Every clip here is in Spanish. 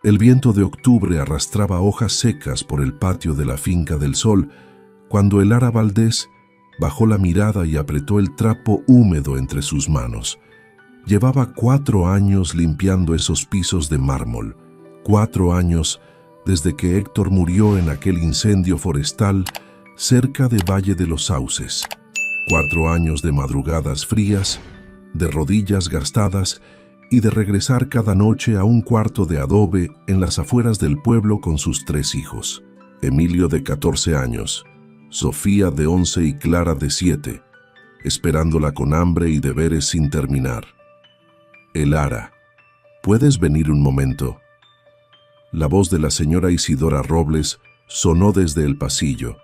El viento de octubre arrastraba hojas secas por el patio de la Finca del Sol, cuando Elara Valdés bajó la mirada y apretó el trapo húmedo entre sus manos. Llevaba 4 años limpiando esos pisos de mármol, 4 años desde que Héctor murió en aquel incendio forestal cerca de Valle de los Sauces. 4 años de madrugadas frías, de rodillas gastadas y de regresar cada noche a un cuarto de adobe en las afueras del pueblo con sus 3 hijos. Emilio de 14 años, Sofía de 11 y Clara de 7, esperándola con hambre y deberes sin terminar. Elara, ¿puedes venir un momento? La voz de la señora Isidora Robles sonó desde el pasillo,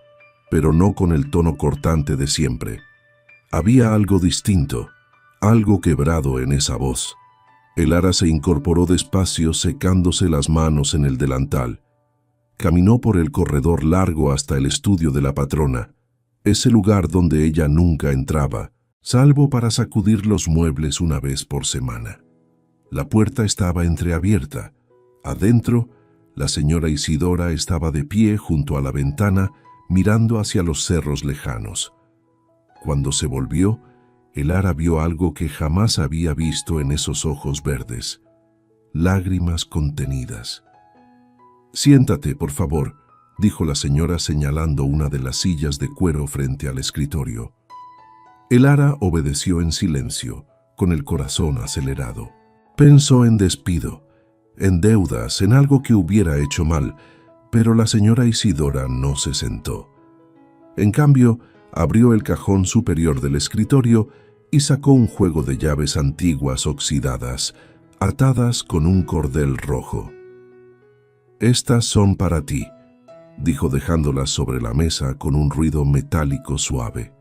pero no con el tono cortante de siempre. Había algo distinto, algo quebrado en esa voz. Elara se incorporó despacio, secándose las manos en el delantal. Caminó por el corredor largo hasta el estudio de la patrona, ese lugar donde ella nunca entraba, salvo para sacudir los muebles una vez por semana. La puerta estaba entreabierta. Adentro, la señora Isidora estaba de pie junto a la ventana, mirando hacia los cerros lejanos. Cuando se volvió, Elara vio algo que jamás había visto en esos ojos verdes: lágrimas contenidas. «Siéntate, por favor», dijo la señora señalando una de las sillas de cuero frente al escritorio. Elara obedeció en silencio, con el corazón acelerado. Pensó en despido, en deudas, en algo que hubiera hecho mal, pero la señora Isidora no se sentó. En cambio, abrió el cajón superior del escritorio y sacó un juego de llaves antiguas oxidadas, atadas con un cordel rojo. «Estas son para ti», dijo dejándolas sobre la mesa con un ruido metálico suave.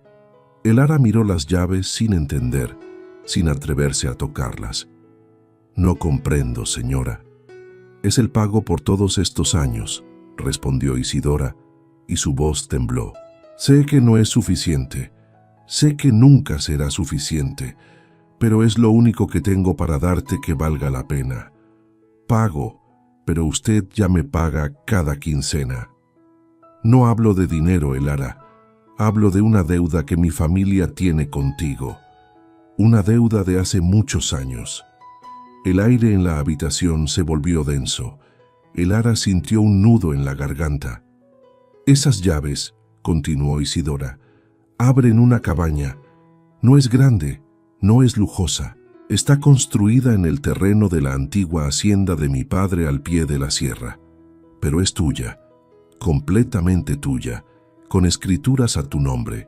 Elara miró las llaves sin entender, sin atreverse a tocarlas. «No comprendo, señora». «Es el pago por todos estos años», respondió Isidora, y su voz tembló. «Sé que no es suficiente, sé que nunca será suficiente, pero es lo único que tengo para darte que valga la pena. Pago, pero usted ya me paga cada quincena». «No hablo de dinero, Elara, hablo de una deuda que mi familia tiene contigo, una deuda de hace muchos años». El aire en la habitación se volvió denso. Elara sintió un nudo en la garganta. «Esas llaves», continuó Isidora, «abren una cabaña. No es grande, no es lujosa. Está construida en el terreno de la antigua hacienda de mi padre al pie de la sierra. Pero es tuya, completamente tuya, con escrituras a tu nombre».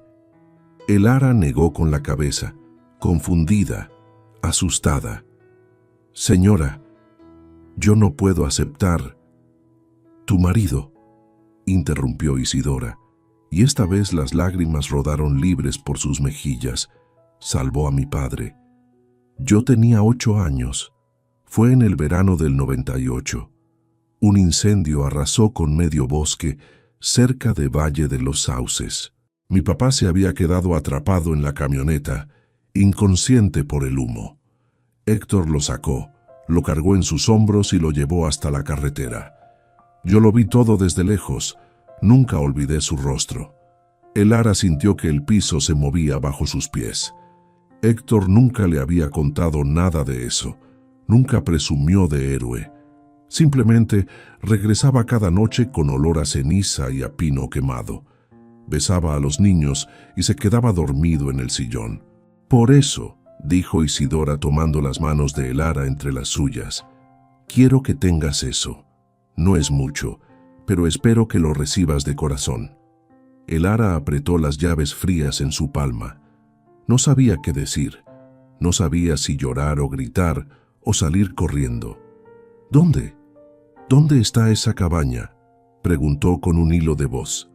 Elara negó con la cabeza, confundida, asustada. «Señora, yo no puedo aceptar». «Tu marido», interrumpió Isidora, y esta vez las lágrimas rodaron libres por sus mejillas, «salvó a mi padre. Yo tenía 8 años. Fue en el verano del 98. Un incendio arrasó con medio bosque cerca de Valle de los Sauces. Mi papá se había quedado atrapado en la camioneta, inconsciente por el humo. Héctor lo sacó, lo cargó en sus hombros y lo llevó hasta la carretera. Yo lo vi todo desde lejos, nunca olvidé su rostro. Elara sintió que el piso se movía bajo sus pies. Héctor nunca le había contado nada de eso, nunca presumió de héroe. Simplemente regresaba cada noche con olor a ceniza y a pino quemado. Besaba a los niños y se quedaba dormido en el sillón. «Por eso», dijo Isidora tomando las manos de Elara entre las suyas, «quiero que tengas eso. No es mucho, pero espero que lo recibas de corazón». Elara apretó las llaves frías en su palma. No sabía qué decir. No sabía si llorar o gritar o salir corriendo. «¿Dónde? ¿Dónde está esa cabaña?», preguntó con un hilo de voz.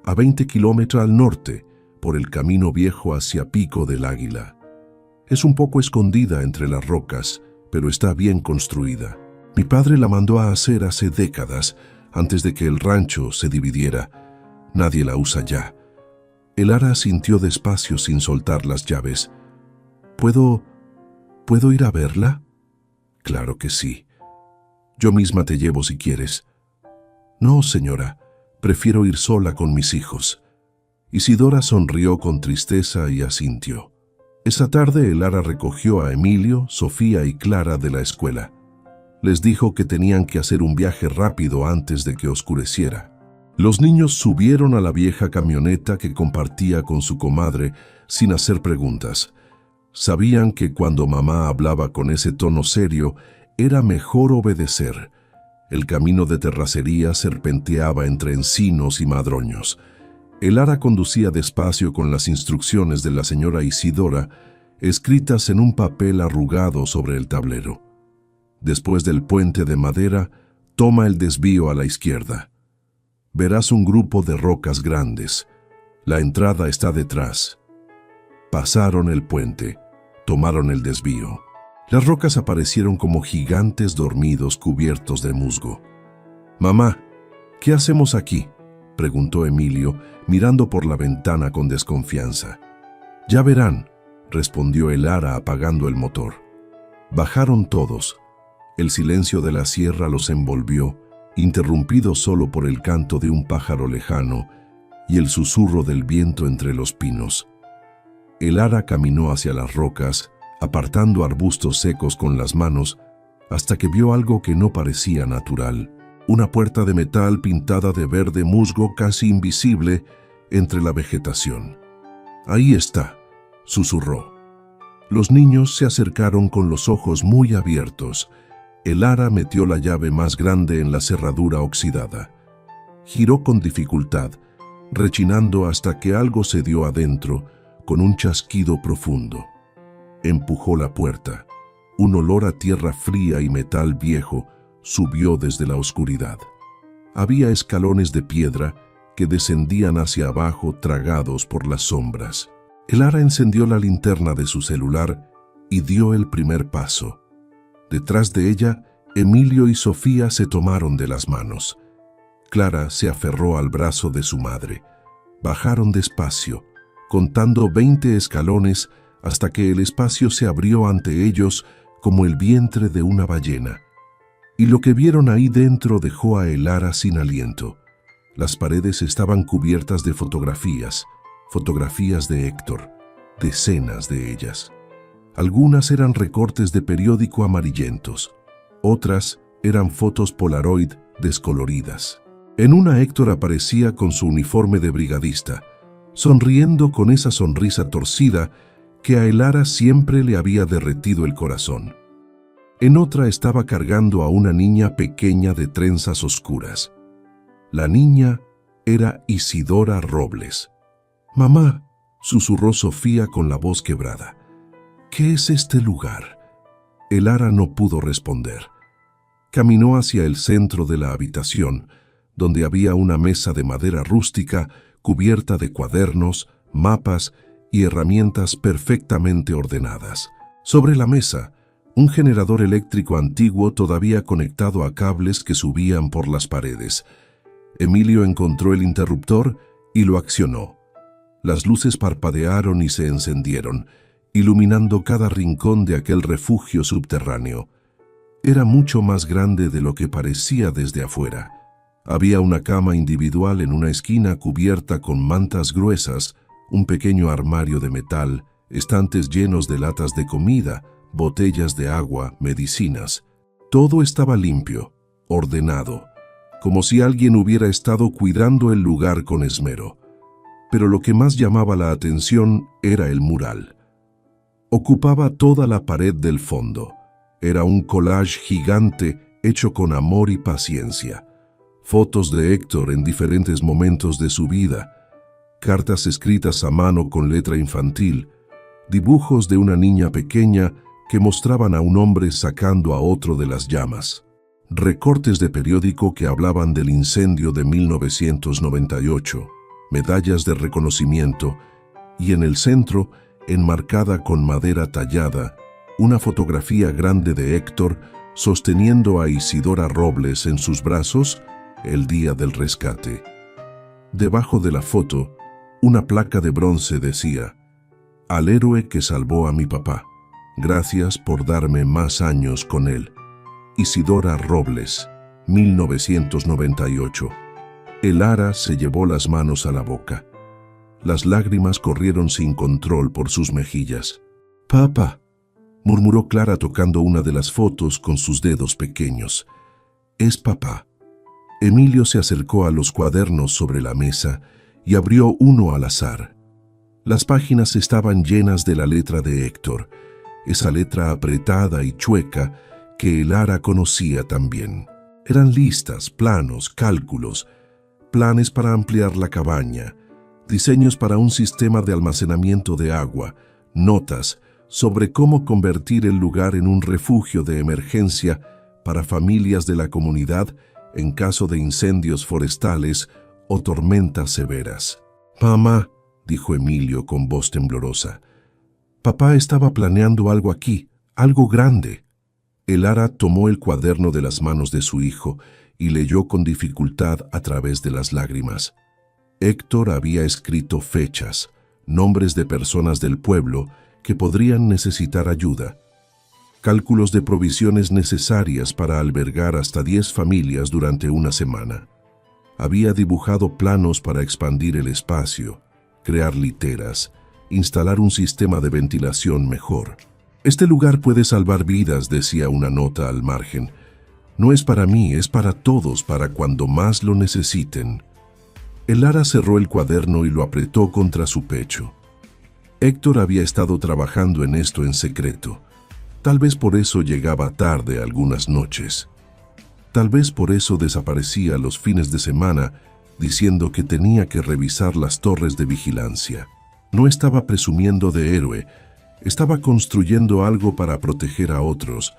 «A 20 kilómetros al norte, por el camino viejo hacia Pico del Águila. Es un poco escondida entre las rocas, pero está bien construida. Mi padre la mandó a hacer hace décadas, antes de que el rancho se dividiera. Nadie la usa ya». Elara sintió despacio sin soltar las llaves. ¿Puedo ir a verla?» «Claro que sí. Yo misma te llevo si quieres. No, señora, prefiero ir sola con mis hijos. Isidora sonrió con tristeza y asintió. Esa tarde Elara recogió a Emilio, Sofía y Clara de la escuela. Les dijo que tenían que hacer un viaje rápido antes de que oscureciera. Los niños subieron a la vieja camioneta que compartía con su comadre sin hacer preguntas. Sabían que cuando mamá hablaba con ese tono serio, era mejor obedecer. El camino de terracería serpenteaba entre encinos y madroños. Elara conducía despacio con las instrucciones de la señora Isidora, escritas en un papel arrugado sobre el tablero. Después del puente de madera, toma el desvío a la izquierda. Verás un grupo de rocas grandes. La entrada está detrás. Pasaron el puente, tomaron el desvío. Las rocas aparecieron como gigantes dormidos cubiertos de musgo. «Mamá, ¿qué hacemos aquí?», preguntó Emilio, mirando por la ventana con desconfianza. «Ya verán», respondió Elara apagando el motor. Bajaron todos. El silencio de la sierra los envolvió, interrumpido solo por el canto de un pájaro lejano y el susurro del viento entre los pinos. Elara caminó hacia las rocas, apartando arbustos secos con las manos, hasta que vio algo que no parecía natural. Una puerta de metal pintada de verde musgo casi invisible entre la vegetación. «Ahí está», susurró. Los niños se acercaron con los ojos muy abiertos. Elara metió la llave más grande en la cerradura oxidada. Giró con dificultad, rechinando hasta que algo se dio adentro con un chasquido profundo. Empujó la puerta. Un olor a tierra fría y metal viejo subió desde la oscuridad. Había escalones de piedra que descendían hacia abajo tragados por las sombras. Elara encendió la linterna de su celular y dio el primer paso. Detrás de ella, Emilio y Sofía se tomaron de las manos. Clara se aferró al brazo de su madre. Bajaron despacio, contando 20 escalones hasta que el espacio se abrió ante ellos como el vientre de una ballena. Y lo que vieron ahí dentro dejó a Elara sin aliento. Las paredes estaban cubiertas de fotografías de Héctor, decenas de ellas. Algunas eran recortes de periódico amarillentos, otras eran fotos Polaroid descoloridas. En una Héctor aparecía con su uniforme de brigadista, sonriendo con esa sonrisa torcida que a Elara siempre le había derretido el corazón. En otra estaba cargando a una niña pequeña de trenzas oscuras. La niña era Isidora Robles. «Mamá», susurró Sofía con la voz quebrada. «¿Qué es este lugar?». Elara no pudo responder. Caminó hacia el centro de la habitación, donde había una mesa de madera rústica cubierta de cuadernos, mapas y herramientas perfectamente ordenadas. Sobre la mesa, un generador eléctrico antiguo todavía conectado a cables que subían por las paredes. Emilio encontró el interruptor y lo accionó. Las luces parpadearon y se encendieron, iluminando cada rincón de aquel refugio subterráneo. Era mucho más grande de lo que parecía desde afuera. Había una cama individual en una esquina cubierta con mantas gruesas, un pequeño armario de metal, estantes llenos de latas de comida, botellas de agua, medicinas. Todo estaba limpio, ordenado, como si alguien hubiera estado cuidando el lugar con esmero. Pero lo que más llamaba la atención era el mural. Ocupaba toda la pared del fondo. Era un collage gigante hecho con amor y paciencia. Fotos de Héctor en diferentes momentos de su vida, cartas escritas a mano con letra infantil, dibujos de una niña pequeña que mostraban a un hombre sacando a otro de las llamas, recortes de periódico que hablaban del incendio de 1998, medallas de reconocimiento y en el centro, enmarcada con madera tallada, una fotografía grande de Héctor sosteniendo a Isidora Robles en sus brazos el día del rescate. Debajo de la foto, una placa de bronce decía: «Al héroe que salvó a mi papá, gracias por darme más años con él». Isidora Robles, 1998. Lara se llevó las manos a la boca. Las lágrimas corrieron sin control por sus mejillas. «Papá», murmuró Clara tocando una de las fotos con sus dedos pequeños. «Es papá». Emilio se acercó a los cuadernos sobre la mesa y abrió uno al azar. Las páginas estaban llenas de la letra de Héctor, esa letra apretada y chueca que Lara conocía también. Eran listas, planos, cálculos, planes para ampliar la cabaña, diseños para un sistema de almacenamiento de agua, notas sobre cómo convertir el lugar en un refugio de emergencia para familias de la comunidad en caso de incendios forestales o tormentas severas. «Mamá», dijo Emilio con voz temblorosa, «papá estaba planeando algo aquí, algo grande». Lara tomó el cuaderno de las manos de su hijo y leyó con dificultad a través de las lágrimas. Héctor había escrito fechas, nombres de personas del pueblo que podrían necesitar ayuda, cálculos de provisiones necesarias para albergar hasta 10 familias durante una semana. Había dibujado planos para expandir el espacio, crear literas, instalar un sistema de ventilación mejor. «Este lugar puede salvar vidas», decía una nota al margen. «No es para mí, es para todos, para cuando más lo necesiten». Lara cerró el cuaderno y lo apretó contra su pecho. Héctor había estado trabajando en esto en secreto. Tal vez por eso llegaba tarde algunas noches. Tal vez por eso desaparecía los fines de semana diciendo que tenía que revisar las torres de vigilancia. No estaba presumiendo de héroe, estaba construyendo algo para proteger a otros,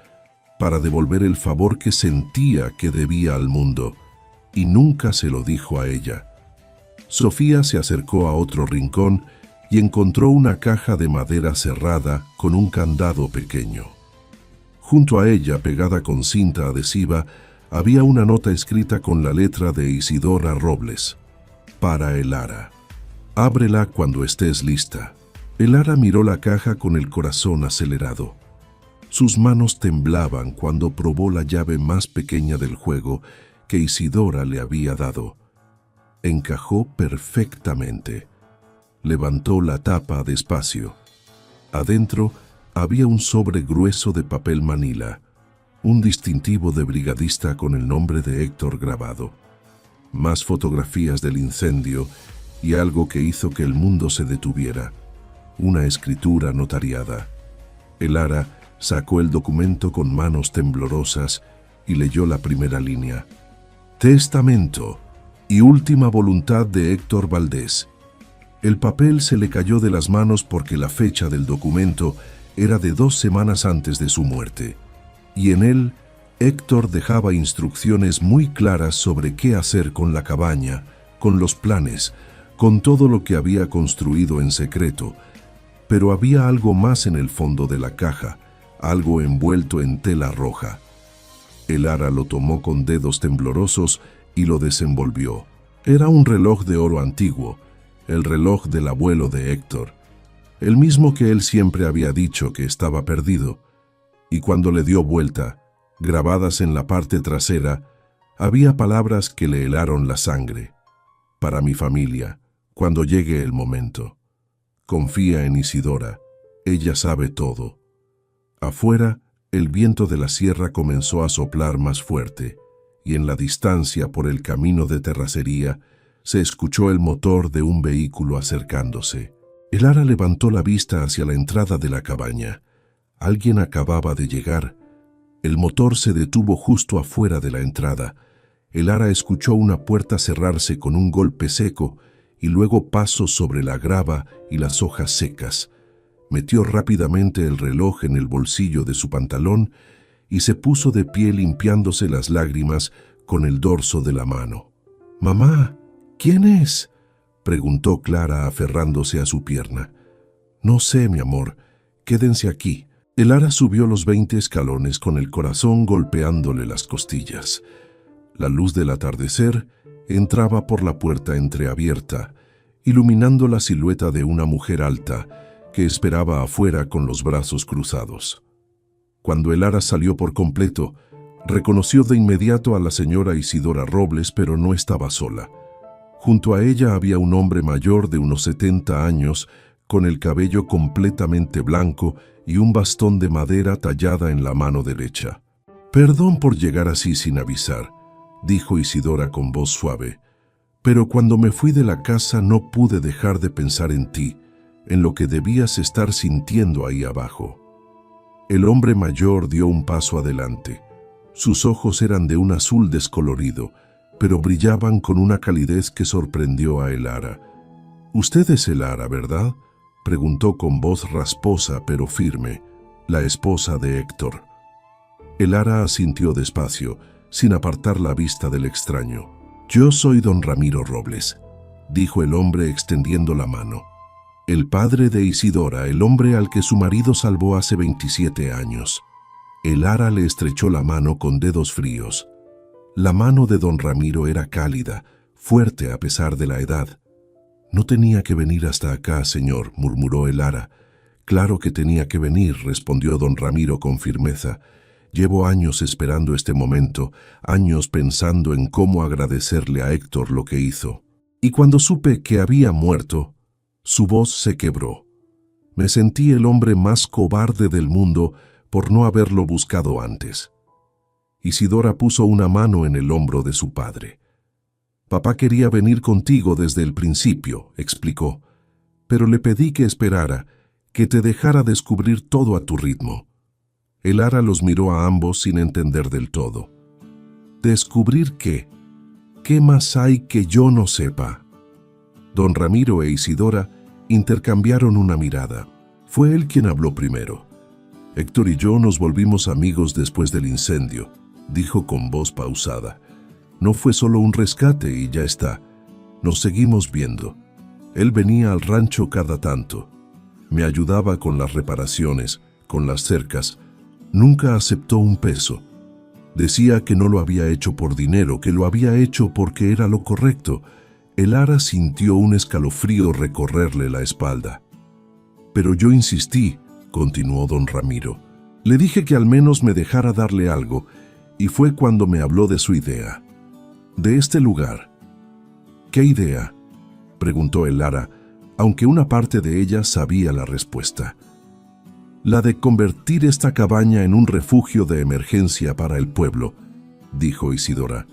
para devolver el favor que sentía que debía al mundo, y nunca se lo dijo a ella. Sofía se acercó a otro rincón y encontró una caja de madera cerrada con un candado pequeño. Junto a ella, pegada con cinta adhesiva, había una nota escrita con la letra de Isidora Robles. «Para Lara. Ábrela cuando estés lista». Lara miró la caja con el corazón acelerado. Sus manos temblaban cuando probó la llave más pequeña del juego que Isidora le había dado. Encajó perfectamente. Levantó la tapa despacio. Adentro había un sobre grueso de papel manila, un distintivo de brigadista con el nombre de Héctor grabado, más fotografías del incendio y algo que hizo que el mundo se detuviera, una escritura notariada. Lara sacó el documento con manos temblorosas y leyó la primera línea. «Testamento y última voluntad de Héctor Valdés». El papel se le cayó de las manos porque la fecha del documento era de 2 semanas antes de su muerte, y en él Héctor dejaba instrucciones muy claras sobre qué hacer con la cabaña, con los planes, con todo lo que había construido en secreto. Pero había algo más en el fondo de la caja, algo envuelto en tela roja. Lara lo tomó con dedos temblorosos y lo desenvolvió. Era un reloj de oro antiguo, el reloj del abuelo de Héctor, el mismo que él siempre había dicho que estaba perdido, y cuando le dio vuelta, grabadas en la parte trasera, había palabras que le helaron la sangre. «Para mi familia, cuando llegue el momento. Confía en Isidora, ella sabe todo». Afuera, el viento de la sierra comenzó a soplar más fuerte, y en la distancia por el camino de terracería se escuchó el motor de un vehículo acercándose. Lara levantó la vista hacia la entrada de la cabaña. Alguien acababa de llegar. El motor se detuvo justo afuera de la entrada. Lara escuchó una puerta cerrarse con un golpe seco y luego pasos sobre la grava y las hojas secas. Metió rápidamente el reloj en el bolsillo de su pantalón y se puso de pie limpiándose las lágrimas con el dorso de la mano. «Mamá, ¿quién es?», preguntó Clara aferrándose a su pierna. «No sé, mi amor. Quédense aquí». Lara subió los 20 escalones con el corazón golpeándole las costillas. La luz del atardecer entraba por la puerta entreabierta, iluminando la silueta de una mujer alta que esperaba afuera con los brazos cruzados. Cuando Lara salió por completo, Reconoció de inmediato a la señora Isidora Robles, pero no estaba sola. Junto a ella había un hombre mayor de unos 70 años, con el cabello completamente blanco y un bastón de madera tallada en la mano derecha. «Perdón por llegar así sin avisar», dijo Isidora con voz suave, «pero cuando me fui de la casa no pude dejar de pensar en ti, en lo que debías estar sintiendo ahí abajo». El hombre mayor dio un paso adelante. Sus ojos eran de un azul descolorido, pero brillaban con una calidez que sorprendió a Elara. «Usted es Elara, ¿verdad?», preguntó con voz rasposa pero firme, la esposa de Héctor. Elara asintió despacio, sin apartar la vista del extraño. «Yo soy don Ramiro Robles», dijo el hombre extendiendo la mano. «El padre de Isidora, el hombre al que su marido salvó hace 27 años». Elara le estrechó la mano con dedos fríos. La mano de don Ramiro era cálida, fuerte a pesar de la edad. «No tenía que venir hasta acá, señor», murmuró Elara. «Claro que tenía que venir», respondió don Ramiro con firmeza. «Llevo años esperando este momento, años pensando en cómo agradecerle a Héctor lo que hizo. Y cuando supe que había muerto, su voz se quebró. Me sentí el hombre más cobarde del mundo por no haberlo buscado antes». Isidora puso una mano en el hombro de su padre. «Papá quería venir contigo desde el principio», explicó, «pero le pedí que esperara, que te dejara descubrir todo a tu ritmo». Elara los miró a ambos sin entender del todo. «¿Descubrir qué? ¿Qué más hay que yo no sepa?». Don Ramiro e Isidora intercambiaron una mirada. Fue él quien habló primero. «Héctor y yo nos volvimos amigos después del incendio», dijo con voz pausada. «No fue solo un rescate y ya está. Nos seguimos viendo. Él venía al rancho cada tanto. Me ayudaba con las reparaciones, con las cercas. Nunca aceptó un peso. Decía que no lo había hecho por dinero, que lo había hecho porque era lo correcto». Elara sintió un escalofrío recorrerle la espalda. «Pero yo insistí», continuó don Ramiro. «Le dije que al menos me dejara darle algo, y fue cuando me habló de su idea. De este lugar». «¿Qué idea?», preguntó Elara, aunque una parte de ella sabía la respuesta. «La de convertir esta cabaña en un refugio de emergencia para el pueblo», dijo Isidora.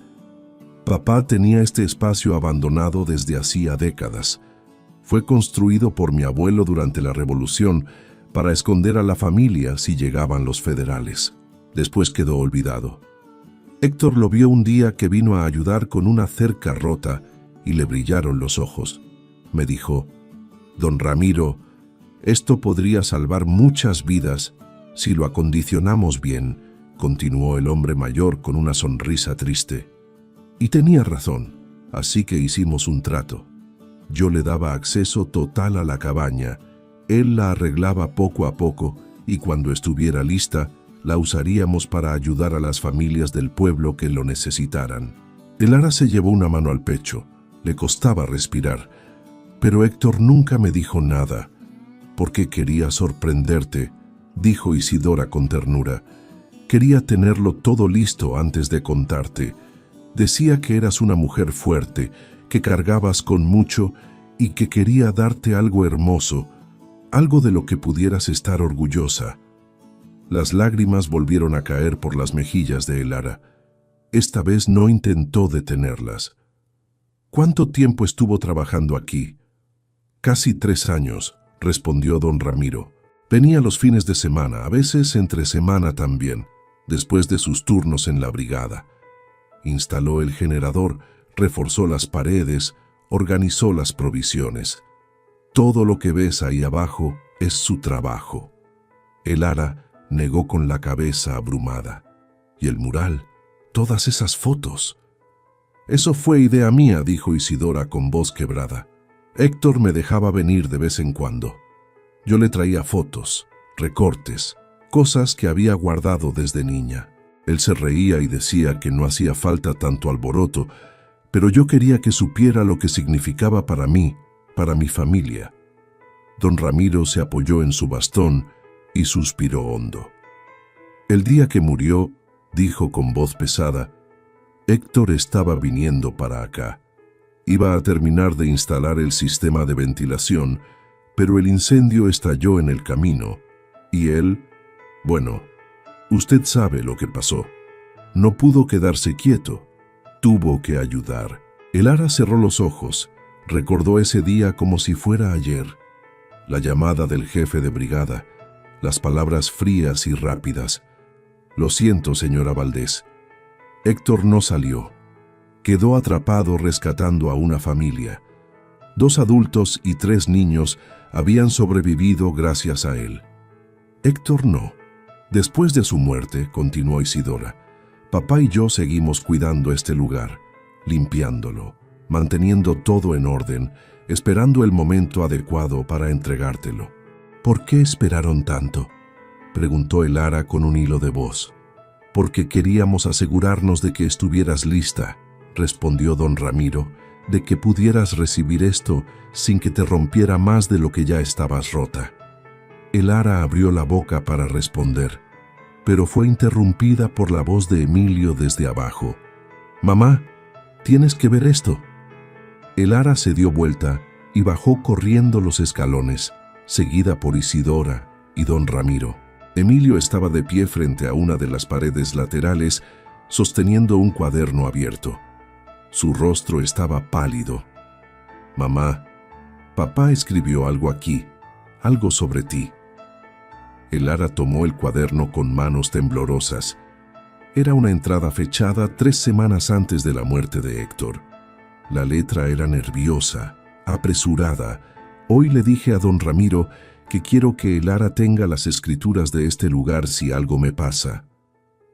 «Papá tenía este espacio abandonado desde hacía décadas. Fue construido por mi abuelo durante la Revolución para esconder a la familia si llegaban los federales. Después quedó olvidado. Héctor lo vio un día que vino a ayudar con una cerca rota y le brillaron los ojos. Me dijo: «Don Ramiro, esto podría salvar muchas vidas si lo acondicionamos bien», continuó el hombre mayor con una sonrisa triste. «Y tenía razón, así que hicimos un trato. Yo le daba acceso total a la cabaña, él la arreglaba poco a poco y cuando estuviera lista, la usaríamos para ayudar a las familias del pueblo que lo necesitaran». Elara se llevó una mano al pecho, le costaba respirar, pero Héctor nunca me dijo nada. «Porque quería sorprenderte», dijo Isidora con ternura. «Quería tenerlo todo listo antes de contarte. Decía que eras una mujer fuerte, que cargabas con mucho y que quería darte algo hermoso, algo de lo que pudieras estar orgullosa». Las lágrimas volvieron a caer por las mejillas de Elara. Esta vez no intentó detenerlas. «¿Cuánto tiempo estuvo trabajando aquí?». «Casi 3 años», respondió don Ramiro. «Venía los fines de semana, a veces entre semana también, después de sus turnos en la brigada. Instaló el generador, reforzó las paredes, organizó las provisiones. Todo lo que ves ahí abajo es su trabajo». Elara negó con la cabeza abrumada. «¿Y el mural? Todas esas fotos». «Eso fue idea mía», dijo Isidora con voz quebrada. «Héctor me dejaba venir de vez en cuando. Yo le traía fotos, recortes, cosas que había guardado desde niña. Él se reía y decía que no hacía falta tanto alboroto, pero yo quería que supiera lo que significaba para mí, para mi familia». Don Ramiro se apoyó en su bastón y suspiró hondo. «El día que murió, dijo con voz pesada. Héctor estaba viniendo para acá. Iba a terminar de instalar el sistema de ventilación, pero el incendio estalló en el camino, y él, bueno, usted sabe lo que pasó. No pudo quedarse quieto, tuvo que ayudar. El Ara cerró los ojos, recordó ese día como si fuera ayer. La llamada del jefe de brigada, las palabras frías y rápidas. Lo siento, señora Valdés. Héctor no salió. Quedó atrapado rescatando a una familia. 2 adultos y 3 niños habían sobrevivido gracias a él. Héctor no. Después de su muerte, continuó Isidora, papá y yo seguimos cuidando este lugar, limpiándolo, manteniendo todo en orden, esperando el momento adecuado para entregártelo. ¿Por qué esperaron tanto?, preguntó el Ara con un hilo de voz. Porque queríamos asegurarnos de que estuvieras lista, respondió don Ramiro, de que pudieras recibir esto sin que te rompiera más de lo que ya estabas rota. El Ara abrió la boca para responder, pero fue interrumpida por la voz de Emilio desde abajo. «Mamá, tienes que ver esto». El Ara se dio vuelta y bajó corriendo los escalones, seguida por Isidora y don Ramiro. Emilio estaba de pie frente a una de las paredes laterales, sosteniendo un cuaderno abierto. Su rostro estaba pálido. «Mamá, papá escribió algo aquí, algo sobre ti». El Ara tomó el cuaderno con manos temblorosas. Era una entrada fechada 3 semanas antes de la muerte de Héctor. La letra era nerviosa, apresurada. Hoy le dije a don Ramiro que quiero que el Ara tenga las escrituras de este lugar si algo me pasa.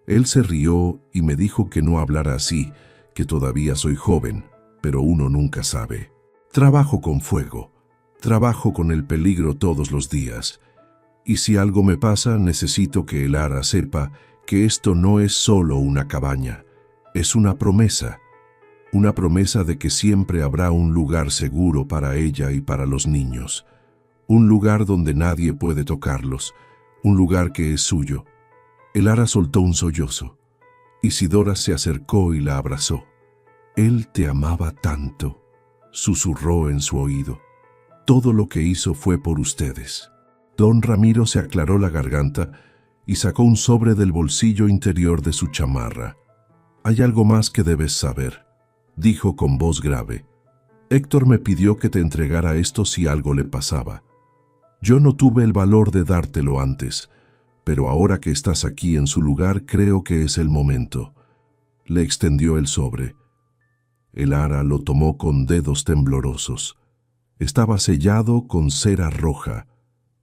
Él se rió y me dijo que no hablara así, que todavía soy joven, pero uno nunca sabe. Trabajo con fuego, trabajo con el peligro todos los días. Y si algo me pasa, necesito que el Ara sepa que esto no es solo una cabaña, es una promesa de que siempre habrá un lugar seguro para ella y para los niños, un lugar donde nadie puede tocarlos, un lugar que es suyo. El Ara soltó un sollozo. Isidora se acercó y la abrazó. «Él te amaba tanto», susurró en su oído. «Todo lo que hizo fue por ustedes». Don Ramiro se aclaró la garganta y sacó un sobre del bolsillo interior de su chamarra. «Hay algo más que debes saber», dijo con voz grave. «Héctor me pidió que te entregara esto si algo le pasaba. Yo no tuve el valor de dártelo antes, pero ahora que estás aquí en su lugar creo que es el momento». Le extendió el sobre. El Ara lo tomó con dedos temblorosos. Estaba sellado con cera roja.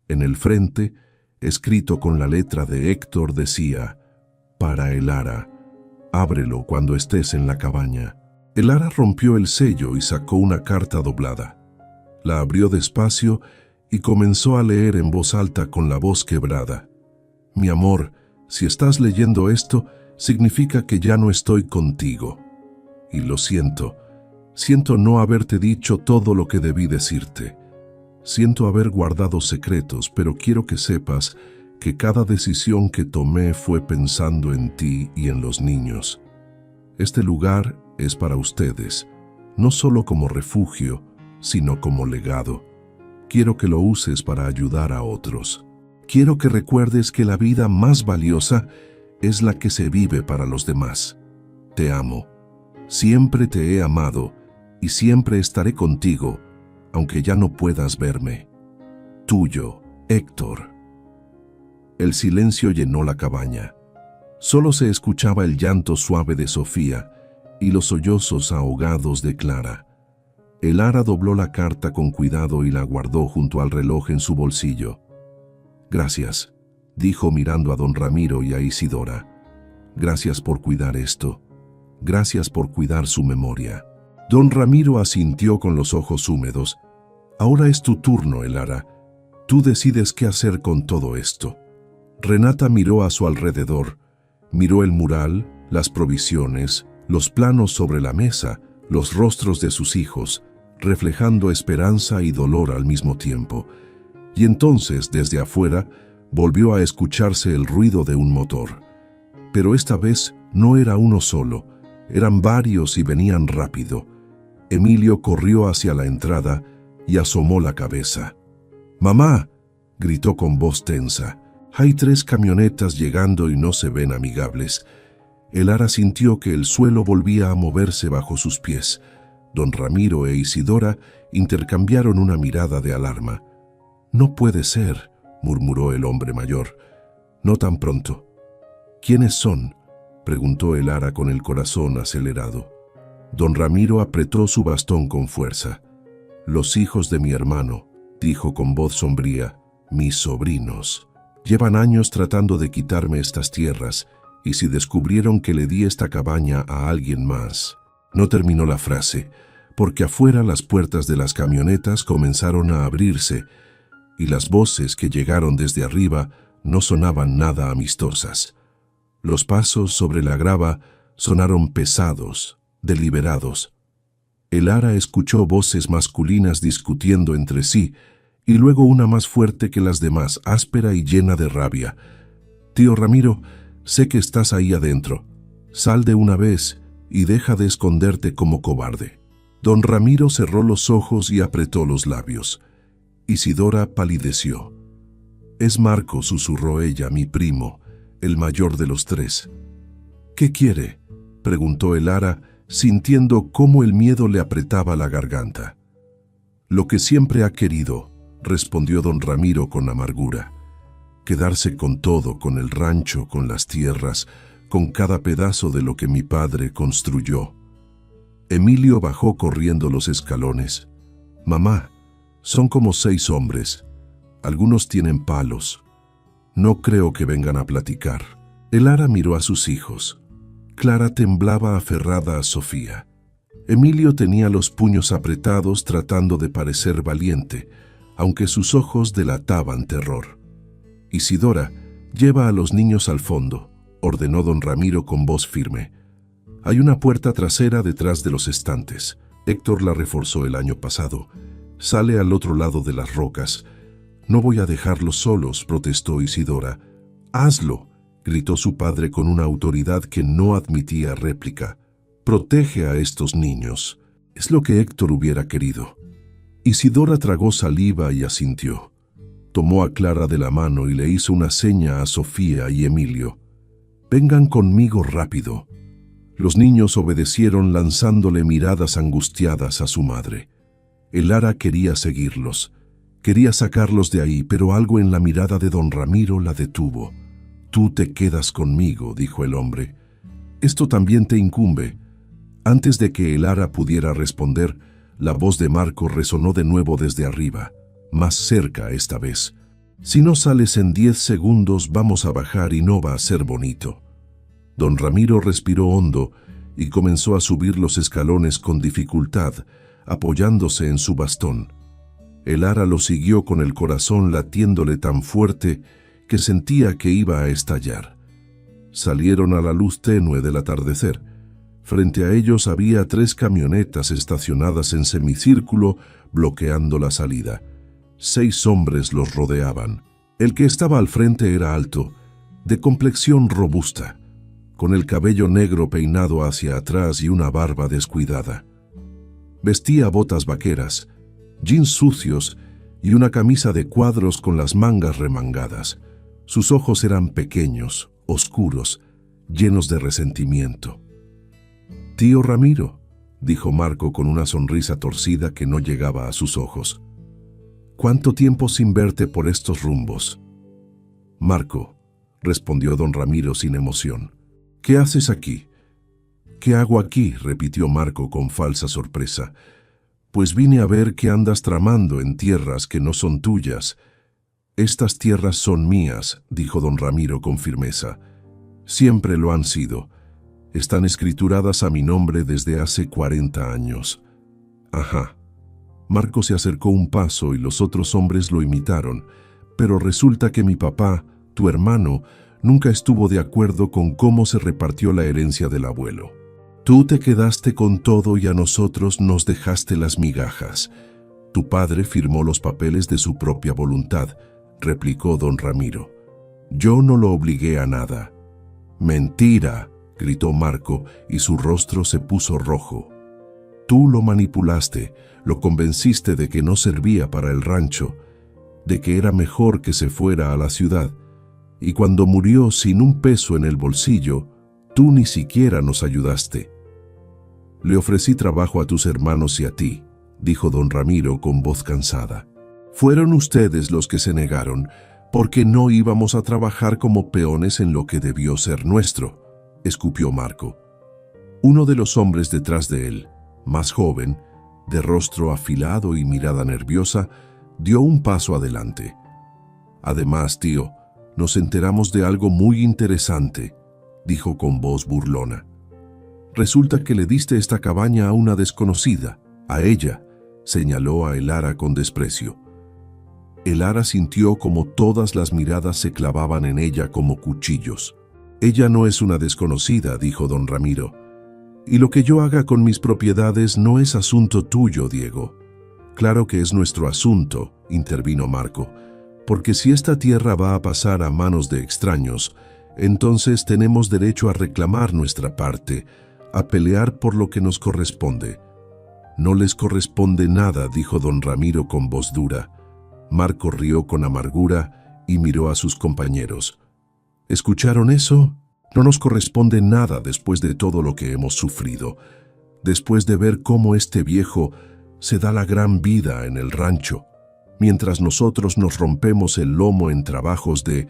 En el frente, escrito con la letra de Héctor, decía: «Para el Ara, ábrelo cuando estés en la cabaña». El Ara rompió el sello y sacó una carta doblada. La abrió despacio y comenzó a leer en voz alta con la voz quebrada. «Mi amor, si estás leyendo esto, significa que ya no estoy contigo. Y lo siento no haberte dicho todo lo que debí decirte. Siento haber guardado secretos, pero quiero que sepas que cada decisión que tomé fue pensando en ti y en los niños. Este lugar es para ustedes, no solo como refugio, sino como legado. Quiero que lo uses para ayudar a otros. Quiero que recuerdes que la vida más valiosa es la que se vive para los demás. Te amo. Siempre te he amado y siempre estaré contigo, aunque ya no puedas verme. Tuyo, Héctor». El silencio llenó la cabaña. Solo se escuchaba el llanto suave de Sofía y los sollozos ahogados de Clara. El Ara dobló la carta con cuidado y la guardó junto al reloj en su bolsillo. «Gracias», dijo mirando a don Ramiro y a Isidora. «Gracias por cuidar esto. Gracias por cuidar su memoria». Don Ramiro asintió con los ojos húmedos. «Ahora es tu turno, el Ara. Tú decides qué hacer con todo esto». Renata miró a su alrededor. Miró el mural, las provisiones, los planos sobre la mesa, los rostros de sus hijos, reflejando esperanza y dolor al mismo tiempo. Y entonces, desde afuera, volvió a escucharse el ruido de un motor. Pero esta vez no era uno solo, eran varios y venían rápido. Emilio corrió hacia la entrada y asomó la cabeza. «¡Mamá!», gritó con voz tensa. «Hay 3 camionetas llegando y no se ven amigables». El Ara sintió que el suelo volvía a moverse bajo sus pies. Don Ramiro e Isidora intercambiaron una mirada de alarma. «No puede ser», murmuró el hombre mayor. «No tan pronto». «¿Quiénes son?», preguntó el Ara con el corazón acelerado. Don Ramiro apretó su bastón con fuerza. «Los hijos de mi hermano», dijo con voz sombría, «mis sobrinos. Llevan años tratando de quitarme estas tierras, y si descubrieron que le di esta cabaña a alguien más». No terminó la frase, porque afuera las puertas de las camionetas comenzaron a abrirse, y las voces que llegaron desde arriba no sonaban nada amistosas. Los pasos sobre la grava sonaron pesados, deliberados. El Ara escuchó voces masculinas discutiendo entre sí, y luego una más fuerte que las demás, áspera y llena de rabia. «Tío Ramiro, sé que estás ahí adentro. Sal de una vez y deja de esconderte como cobarde». Don Ramiro cerró los ojos y apretó los labios. Isidora palideció. «Es Marco», susurró ella, «mi primo, el mayor de los 3. «¿Qué quiere?», preguntó el Ara, sintiendo cómo el miedo le apretaba la garganta. «Lo que siempre ha querido», respondió don Ramiro con amargura. «Quedarse con todo, con el rancho, con las tierras, con cada pedazo de lo que mi padre construyó». Emilio bajó corriendo los escalones. «Mamá, son como 6 hombres. Algunos tienen palos. No creo que vengan a platicar». El Ara miró a sus hijos. Clara temblaba aferrada a Sofía. Emilio tenía los puños apretados tratando de parecer valiente, aunque sus ojos delataban terror. «Isidora, lleva a los niños al fondo», ordenó don Ramiro con voz firme. «Hay una puerta trasera detrás de los estantes. Héctor la reforzó el año pasado. Sale al otro lado de las rocas». «No voy a dejarlos solos», protestó Isidora. «Hazlo», gritó su padre con una autoridad que no admitía réplica. «Protege a estos niños». Es lo que Héctor hubiera querido. Isidora tragó saliva y asintió. Tomó a Clara de la mano y le hizo una seña a Sofía y Emilio. «Vengan conmigo rápido». Los niños obedecieron lanzándole miradas angustiadas a su madre. El Ara quería seguirlos. Quería sacarlos de ahí, pero algo en la mirada de don Ramiro la detuvo. «Tú te quedas conmigo», dijo el hombre. «Esto también te incumbe». Antes de que el Ara pudiera responder, la voz de Marco resonó de nuevo desde arriba, más cerca esta vez. «Si no sales en 10 segundos, vamos a bajar y no va a ser bonito». Don Ramiro respiró hondo y comenzó a subir los escalones con dificultad, apoyándose en su bastón. El Ara lo siguió con el corazón latiéndole tan fuerte que sentía que iba a estallar. Salieron a la luz tenue del atardecer. Frente a ellos había 3 camionetas estacionadas en semicírculo, bloqueando la salida. 6 hombres los rodeaban. El que estaba al frente era alto, de complexión robusta, con el cabello negro peinado hacia atrás y una barba descuidada. Vestía botas vaqueras, jeans sucios y una camisa de cuadros con las mangas remangadas. Sus ojos eran pequeños, oscuros, llenos de resentimiento. «Tío Ramiro», dijo Marco con una sonrisa torcida que no llegaba a sus ojos. «¿Cuánto tiempo sin verte por estos rumbos?» «Marco», respondió don Ramiro sin emoción. «¿Qué haces aquí?» «¿Qué hago aquí?», repitió Marco con falsa sorpresa. «Pues vine a ver qué andas tramando en tierras que no son tuyas». «Estas tierras son mías», dijo don Ramiro con firmeza. «Siempre lo han sido. Están escrituradas a mi nombre desde hace 40 años». «Ajá». Marco se acercó un paso y los otros hombres lo imitaron, pero resulta que mi papá, tu hermano, nunca estuvo de acuerdo con cómo se repartió la herencia del abuelo. Tú te quedaste con todo y a nosotros nos dejaste las migajas. Tu padre firmó los papeles de su propia voluntad, replicó don Ramiro. Yo no lo obligué a nada. Mentira, gritó Marco, y su rostro se puso rojo. Tú lo manipulaste, lo convenciste de que no servía para el rancho, de que era mejor que se fuera a la ciudad, y cuando murió sin un peso en el bolsillo, tú ni siquiera nos ayudaste. Le ofrecí trabajo a tus hermanos y a ti, dijo don Ramiro con voz cansada. Fueron ustedes los que se negaron, porque no íbamos a trabajar como peones en lo que debió ser nuestro, escupió Marco. Uno de los hombres detrás de él, más joven, de rostro afilado y mirada nerviosa, dio un paso adelante. Además, tío, nos enteramos de algo muy interesante, dijo con voz burlona. Resulta que le diste esta cabaña a una desconocida, a ella, señaló a Elara con desprecio. Elara sintió como todas las miradas se clavaban en ella como cuchillos. Ella no es una desconocida, dijo don Ramiro. Y lo que yo haga con mis propiedades no es asunto tuyo, Diego. Claro que es nuestro asunto, intervino Marco, porque si esta tierra va a pasar a manos de extraños, entonces tenemos derecho a reclamar nuestra parte, a pelear por lo que nos corresponde. No les corresponde nada, dijo don Ramiro con voz dura. Marco rió con amargura y miró a sus compañeros. ¿Escucharon eso? No nos corresponde nada después de todo lo que hemos sufrido, después de ver cómo este viejo se da la gran vida en el rancho, mientras nosotros nos rompemos el lomo en trabajos de...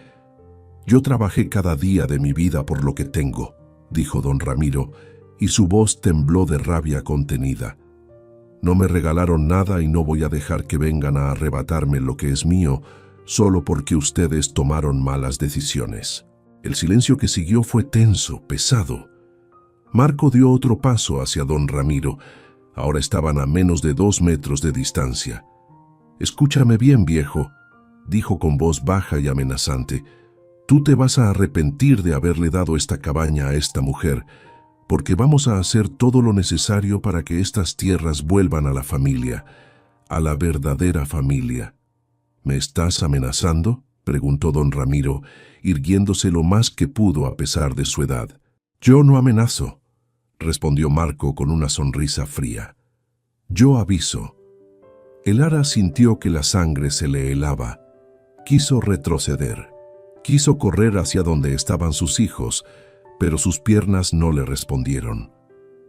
Yo trabajé cada día de mi vida por lo que tengo, dijo don Ramiro, y su voz tembló de rabia contenida. No me regalaron nada y no voy a dejar que vengan a arrebatarme lo que es mío solo porque ustedes tomaron malas decisiones. El silencio que siguió fue tenso, pesado. Marco dio otro paso hacia don Ramiro. Ahora estaban a menos de 2 metros de distancia. «Escúchame bien, viejo», dijo con voz baja y amenazante. «Tú te vas a arrepentir de haberle dado esta cabaña a esta mujer, porque vamos a hacer todo lo necesario para que estas tierras vuelvan a la familia, a la verdadera familia». «¿Me estás amenazando?», preguntó don Ramiro, irguiéndose lo más que pudo a pesar de su edad. «Yo no amenazo», respondió Marco con una sonrisa fría. «Yo aviso». Elara sintió que la sangre se le helaba. Quiso retroceder. Quiso correr hacia donde estaban sus hijos, pero sus piernas no le respondieron.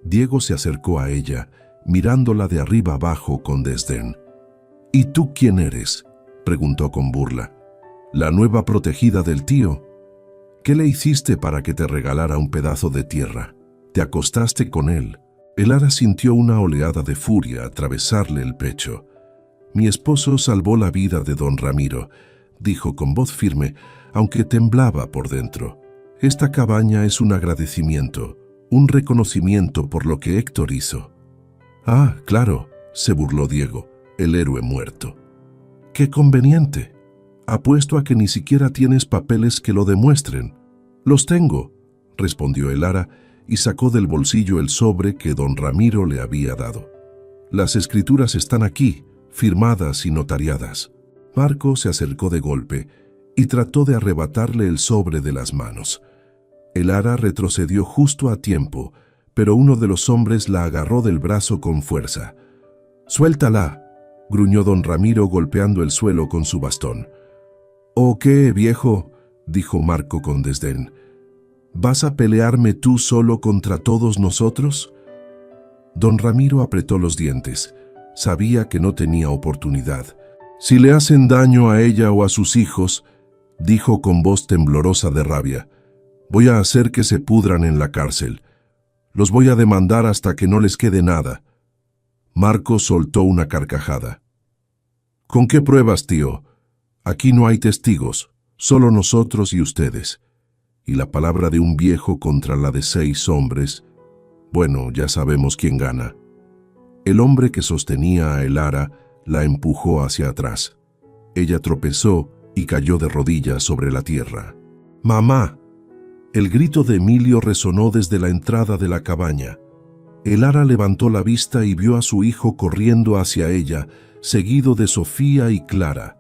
Diego se acercó a ella, mirándola de arriba abajo con desdén. «¿Y tú quién eres?», preguntó con burla. «¿La nueva protegida del tío? ¿Qué le hiciste para que te regalara un pedazo de tierra? ¿Te acostaste con él?». Elara sintió una oleada de furia atravesarle el pecho. «Mi esposo salvó la vida de don Ramiro», dijo con voz firme, aunque temblaba por dentro. «Esta cabaña es un agradecimiento, un reconocimiento por lo que Héctor hizo». «Ah, claro», se burló Diego, el héroe muerto. «Qué conveniente. Apuesto a que ni siquiera tienes papeles que lo demuestren». «Los tengo», respondió Elara y sacó del bolsillo el sobre que don Ramiro le había dado. «Las escrituras están aquí, firmadas y notariadas». Marco se acercó de golpe y trató de arrebatarle el sobre de las manos. Elara retrocedió justo a tiempo, pero uno de los hombres la agarró del brazo con fuerza. «Suéltala», gruñó don Ramiro golpeando el suelo con su bastón. «¿O qué, viejo?», dijo Marco con desdén. «¿Vas a pelearme tú solo contra todos nosotros?». Don Ramiro apretó los dientes. Sabía que no tenía oportunidad. «Si le hacen daño a ella o a sus hijos», dijo con voz temblorosa de rabia, «voy a hacer que se pudran en la cárcel. Los voy a demandar hasta que no les quede nada». Marco soltó una carcajada. «¿Con qué pruebas, tío? Aquí no hay testigos, solo nosotros y ustedes. Y la palabra de un viejo contra la de 6 hombres, bueno, ya sabemos quién gana». El hombre que sostenía a Elara la empujó hacia atrás. Ella tropezó y cayó de rodillas sobre la tierra. «¡Mamá!». El grito de Emilio resonó desde la entrada de la cabaña. Elara levantó la vista y vio a su hijo corriendo hacia ella, seguido de Sofía y Clara.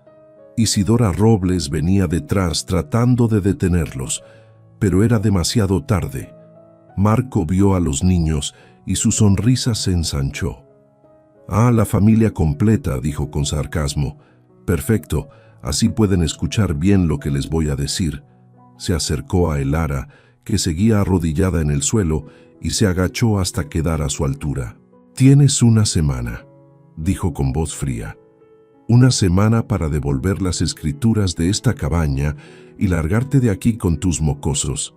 Isidora Robles venía detrás tratando de detenerlos, Pero era demasiado tarde. Marco vio a los niños y su sonrisa se ensanchó. «Ah, la familia completa», dijo con sarcasmo. «Perfecto, así pueden escuchar bien lo que les voy a decir». Se acercó a Elara, que seguía arrodillada en el suelo, y se agachó hasta quedar a su altura. «Tienes una semana», dijo con voz fría. «Una semana para devolver las escrituras de esta cabaña y largarte de aquí con tus mocosos.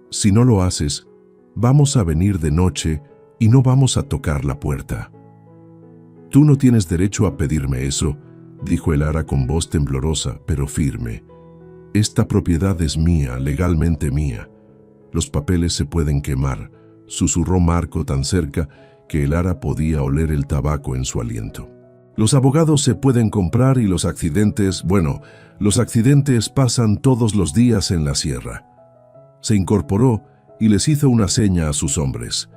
Si no lo haces, vamos a venir de noche y no vamos a tocar la puerta». «Tú no tienes derecho a pedirme eso», dijo Elara con voz temblorosa, pero firme. «Esta propiedad es mía, legalmente mía. Los papeles se pueden quemar», susurró Marco tan cerca que Elara podía oler el tabaco en su aliento. «Los abogados se pueden comprar y los accidentes, bueno, los accidentes pasan todos los días en la sierra». Se incorporó y les hizo una seña a sus hombres.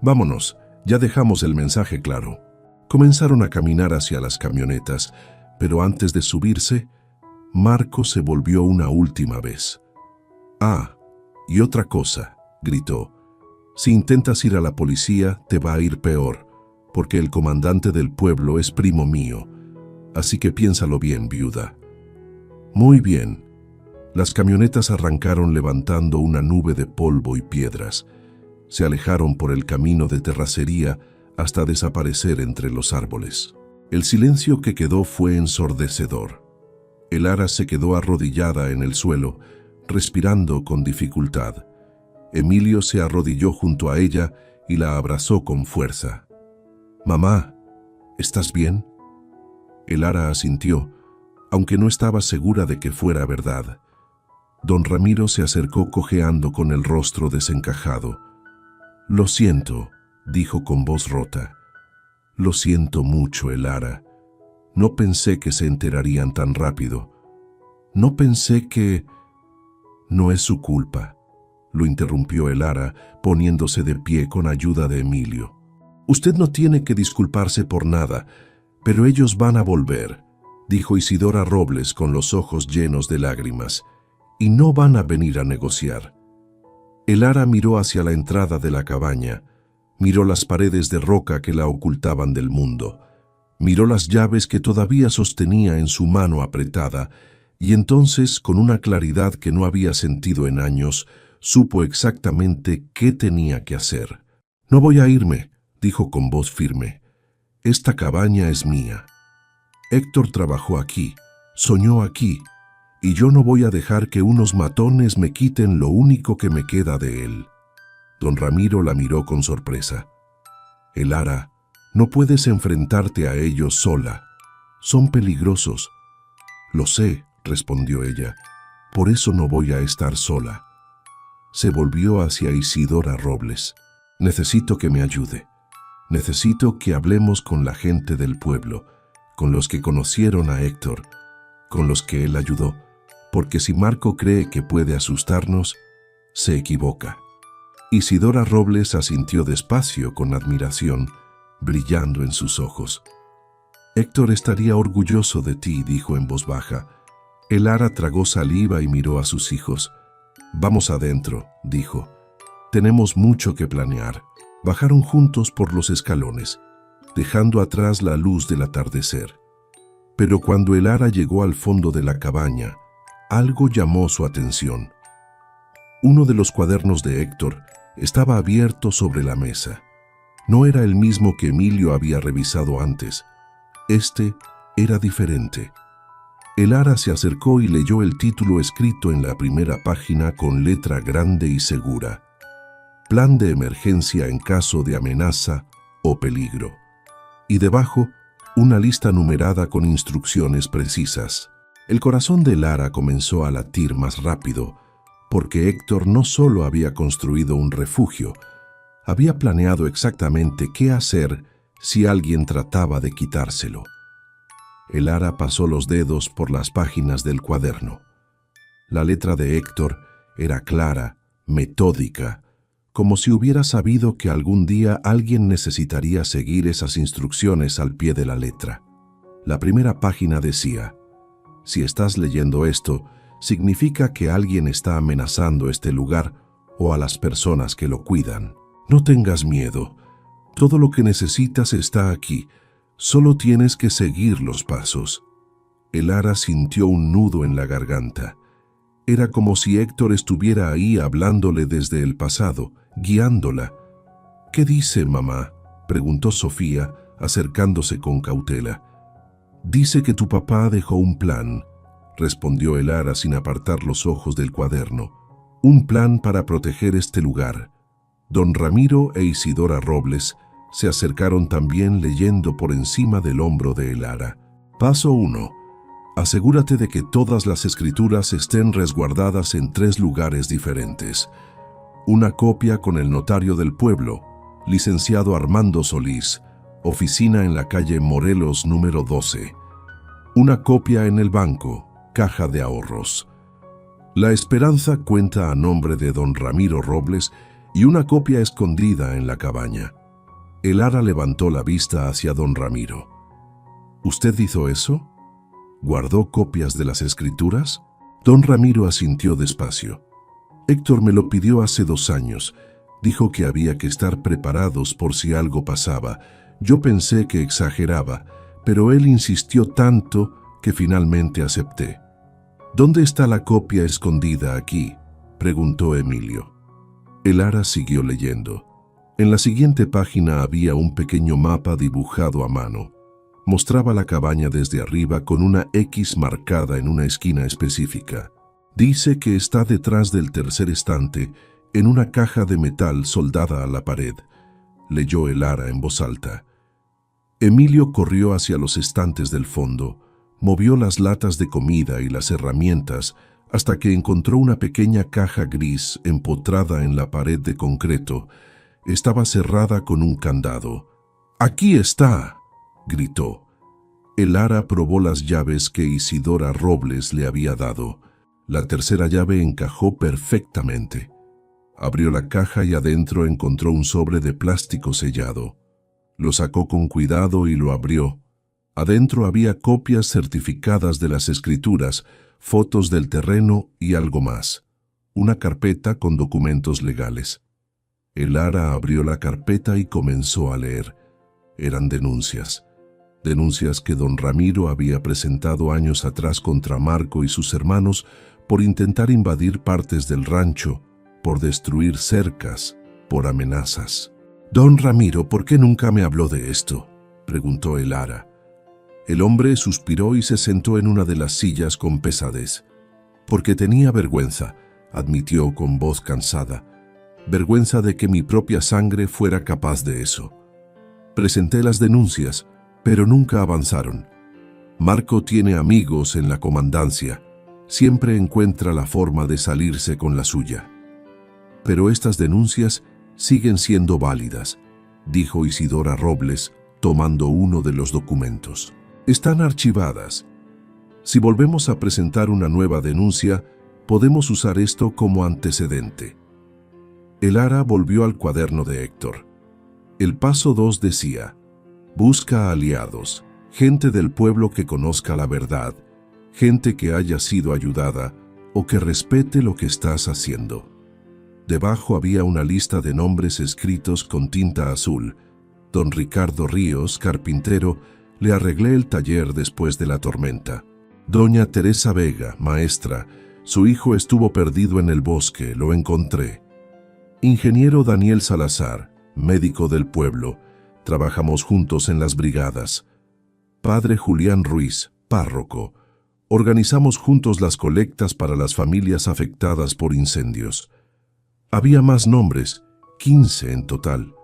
«Vámonos, ya dejamos el mensaje claro». Comenzaron a caminar hacia las camionetas, pero antes de subirse, Marco se volvió una última vez. «Ah, y otra cosa», gritó. «Si intentas ir a la policía, te va a ir peor, porque el comandante del pueblo es primo mío. Así que piénsalo bien, viuda». «Muy bien». Las camionetas arrancaron levantando una nube de polvo y piedras. Se alejaron por el camino de terracería hasta desaparecer entre los árboles. El silencio que quedó fue ensordecedor. Elara se quedó arrodillada en el suelo, respirando con dificultad. Emilio se arrodilló junto a ella y la abrazó con fuerza. «Mamá, ¿estás bien?». Elara asintió, aunque no estaba segura de que fuera verdad. Don Ramiro se acercó cojeando con el rostro desencajado. «Lo siento», dijo con voz rota. «Lo siento mucho, Elara. No pensé que se enterarían tan rápido. No pensé que...». «No es su culpa», lo interrumpió Elara, poniéndose de pie con ayuda de Emilio. «Usted no tiene que disculparse por nada, pero ellos van a volver», dijo Isidora Robles con los ojos llenos de lágrimas, «y no van a venir a negociar». Elara miró hacia la entrada de la cabaña, miró las paredes de roca que la ocultaban del mundo, miró las llaves que todavía sostenía en su mano apretada, y entonces, con una claridad que no había sentido en años, supo exactamente qué tenía que hacer. «No voy a irme», dijo con voz firme. «Esta cabaña es mía. Héctor trabajó aquí, soñó aquí, y yo no voy a dejar que unos matones me quiten lo único que me queda de él». Don Ramiro la miró con sorpresa. «Elara, no puedes enfrentarte a ellos sola. Son peligrosos». «Lo sé», respondió ella. «Por eso no voy a estar sola». Se volvió hacia Isidora Robles. «Necesito que me ayude. Necesito que hablemos con la gente del pueblo, con los que conocieron a Héctor, con los que él ayudó, porque si Marco cree que puede asustarnos, se equivoca». Isidora Robles asintió despacio con admiración, brillando en sus ojos. «Héctor estaría orgulloso de ti», dijo en voz baja. Elara tragó saliva y miró a sus hijos. «Vamos adentro», dijo. «Tenemos mucho que planear». Bajaron juntos por los escalones, dejando atrás la luz del atardecer. Pero cuando Elara llegó al fondo de la cabaña, algo llamó su atención. Uno de los cuadernos de Héctor estaba abierto sobre la mesa. No era el mismo que Emilio había revisado antes. Este era diferente. Elara se acercó y leyó el título escrito en la primera página con letra grande y segura: «Plan de emergencia en caso de amenaza o peligro». Y debajo, una lista numerada con instrucciones precisas. El corazón de Elara comenzó a latir más rápido, porque Héctor no solo había construido un refugio, había planeado exactamente qué hacer si alguien trataba de quitárselo. Elara pasó los dedos por las páginas del cuaderno. La letra de Héctor era clara, metódica, como si hubiera sabido que algún día alguien necesitaría seguir esas instrucciones al pie de la letra. La primera página decía: «Si estás leyendo esto, significa que alguien está amenazando este lugar o a las personas que lo cuidan. No tengas miedo. Todo lo que necesitas está aquí. Solo tienes que seguir los pasos. Elara sintió un nudo en la garganta. Era como si Héctor estuviera ahí hablándole desde el pasado, guiándola. «¿Qué dice, mamá?», preguntó Sofía, acercándose con cautela. «Dice que tu papá dejó un plan», respondió Elara sin apartar los ojos del cuaderno. «Un plan para proteger este lugar». Don Ramiro e Isidora Robles se acercaron también leyendo por encima del hombro de Elara. Paso 1. Asegúrate de que todas las escrituras estén resguardadas en 3 lugares diferentes. Una copia con el notario del pueblo, licenciado Armando Solís, oficina en la calle Morelos número 12. Una copia en el banco, caja de ahorros. La Esperanza cuenta a nombre de don Ramiro Robles y una copia escondida en la cabaña. Elara levantó la vista hacia don Ramiro. ¿Usted hizo eso? ¿Guardó copias de las escrituras? Don Ramiro asintió despacio. Héctor me lo pidió hace 2 años. Dijo que había que estar preparados por si algo pasaba. Yo pensé que exageraba, pero él insistió tanto que finalmente acepté. ¿Dónde está la copia escondida aquí?, preguntó Emilio. Elara siguió leyendo. En la siguiente página había un pequeño mapa dibujado a mano. Mostraba la cabaña desde arriba con una X marcada en una esquina específica. Dice que está detrás del tercer estante, en una caja de metal soldada a la pared, leyó Elara en voz alta. Emilio corrió hacia los estantes del fondo, movió las latas de comida y las herramientas hasta que encontró una pequeña caja gris empotrada en la pared de concreto. Estaba cerrada con un candado. «¡Aquí está!», gritó. Elara probó las llaves que Isidora Robles le había dado. La tercera llave encajó perfectamente. Abrió la caja y adentro encontró un sobre de plástico sellado. Lo sacó con cuidado y lo abrió. Adentro había copias certificadas de las escrituras, fotos del terreno y algo más. Una carpeta con documentos legales. Elara abrió la carpeta y comenzó a leer. Eran denuncias. Denuncias que don Ramiro había presentado años atrás contra Marco y sus hermanos por intentar invadir partes del rancho, por destruir cercas, por amenazas. «Don Ramiro, ¿por qué nunca me habló de esto?», preguntó Elara. El hombre suspiró y se sentó en una de las sillas con pesadez. «Porque tenía vergüenza», admitió con voz cansada. «Vergüenza de que mi propia sangre fuera capaz de eso. Presenté las denuncias, pero nunca avanzaron. Marco tiene amigos en la comandancia. Siempre encuentra la forma de salirse con la suya. Pero estas denuncias siguen siendo válidas», dijo Isidora Robles, tomando uno de los documentos. «Están archivadas. Si volvemos a presentar una nueva denuncia, podemos usar esto como antecedente». Elara volvió al cuaderno de Héctor. El paso 2 decía: «Busca aliados, gente del pueblo que conozca la verdad, gente que haya sido ayudada o que respete lo que estás haciendo». Debajo había una lista de nombres escritos con tinta azul. Don Ricardo Ríos, carpintero, le arreglé el taller después de la tormenta. Doña Teresa Vega, maestra, su hijo estuvo perdido en el bosque, lo encontré. Ingeniero Daniel Salazar, médico del pueblo, trabajamos juntos en las brigadas. Padre Julián Ruiz, párroco, organizamos juntos las colectas para las familias afectadas por incendios. Había más nombres, 15 en total.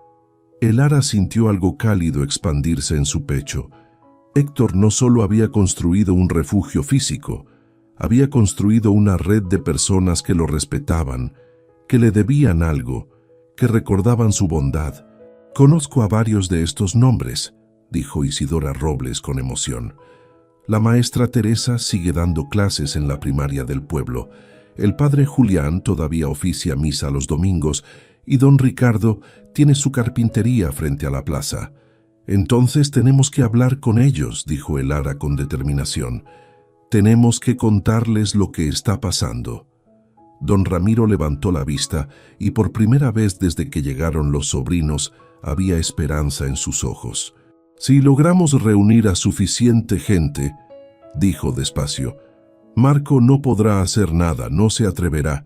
Elara sintió algo cálido expandirse en su pecho. Héctor no solo había construido un refugio físico, había construido una red de personas que lo respetaban, que le debían algo, que recordaban su bondad. «Conozco a varios de estos nombres», dijo Isidora Robles con emoción. «La maestra Teresa sigue dando clases en la primaria del pueblo. El padre Julián todavía oficia misa los domingos y don Ricardo tiene su carpintería frente a la plaza. Entonces tenemos que hablar con ellos», dijo Elara con determinación. Tenemos que contarles lo que está pasando. Don Ramiro levantó la vista y por primera vez desde que llegaron los sobrinos había esperanza en sus ojos. Si logramos reunir a suficiente gente, dijo despacio, Marco no podrá hacer nada, no se atreverá,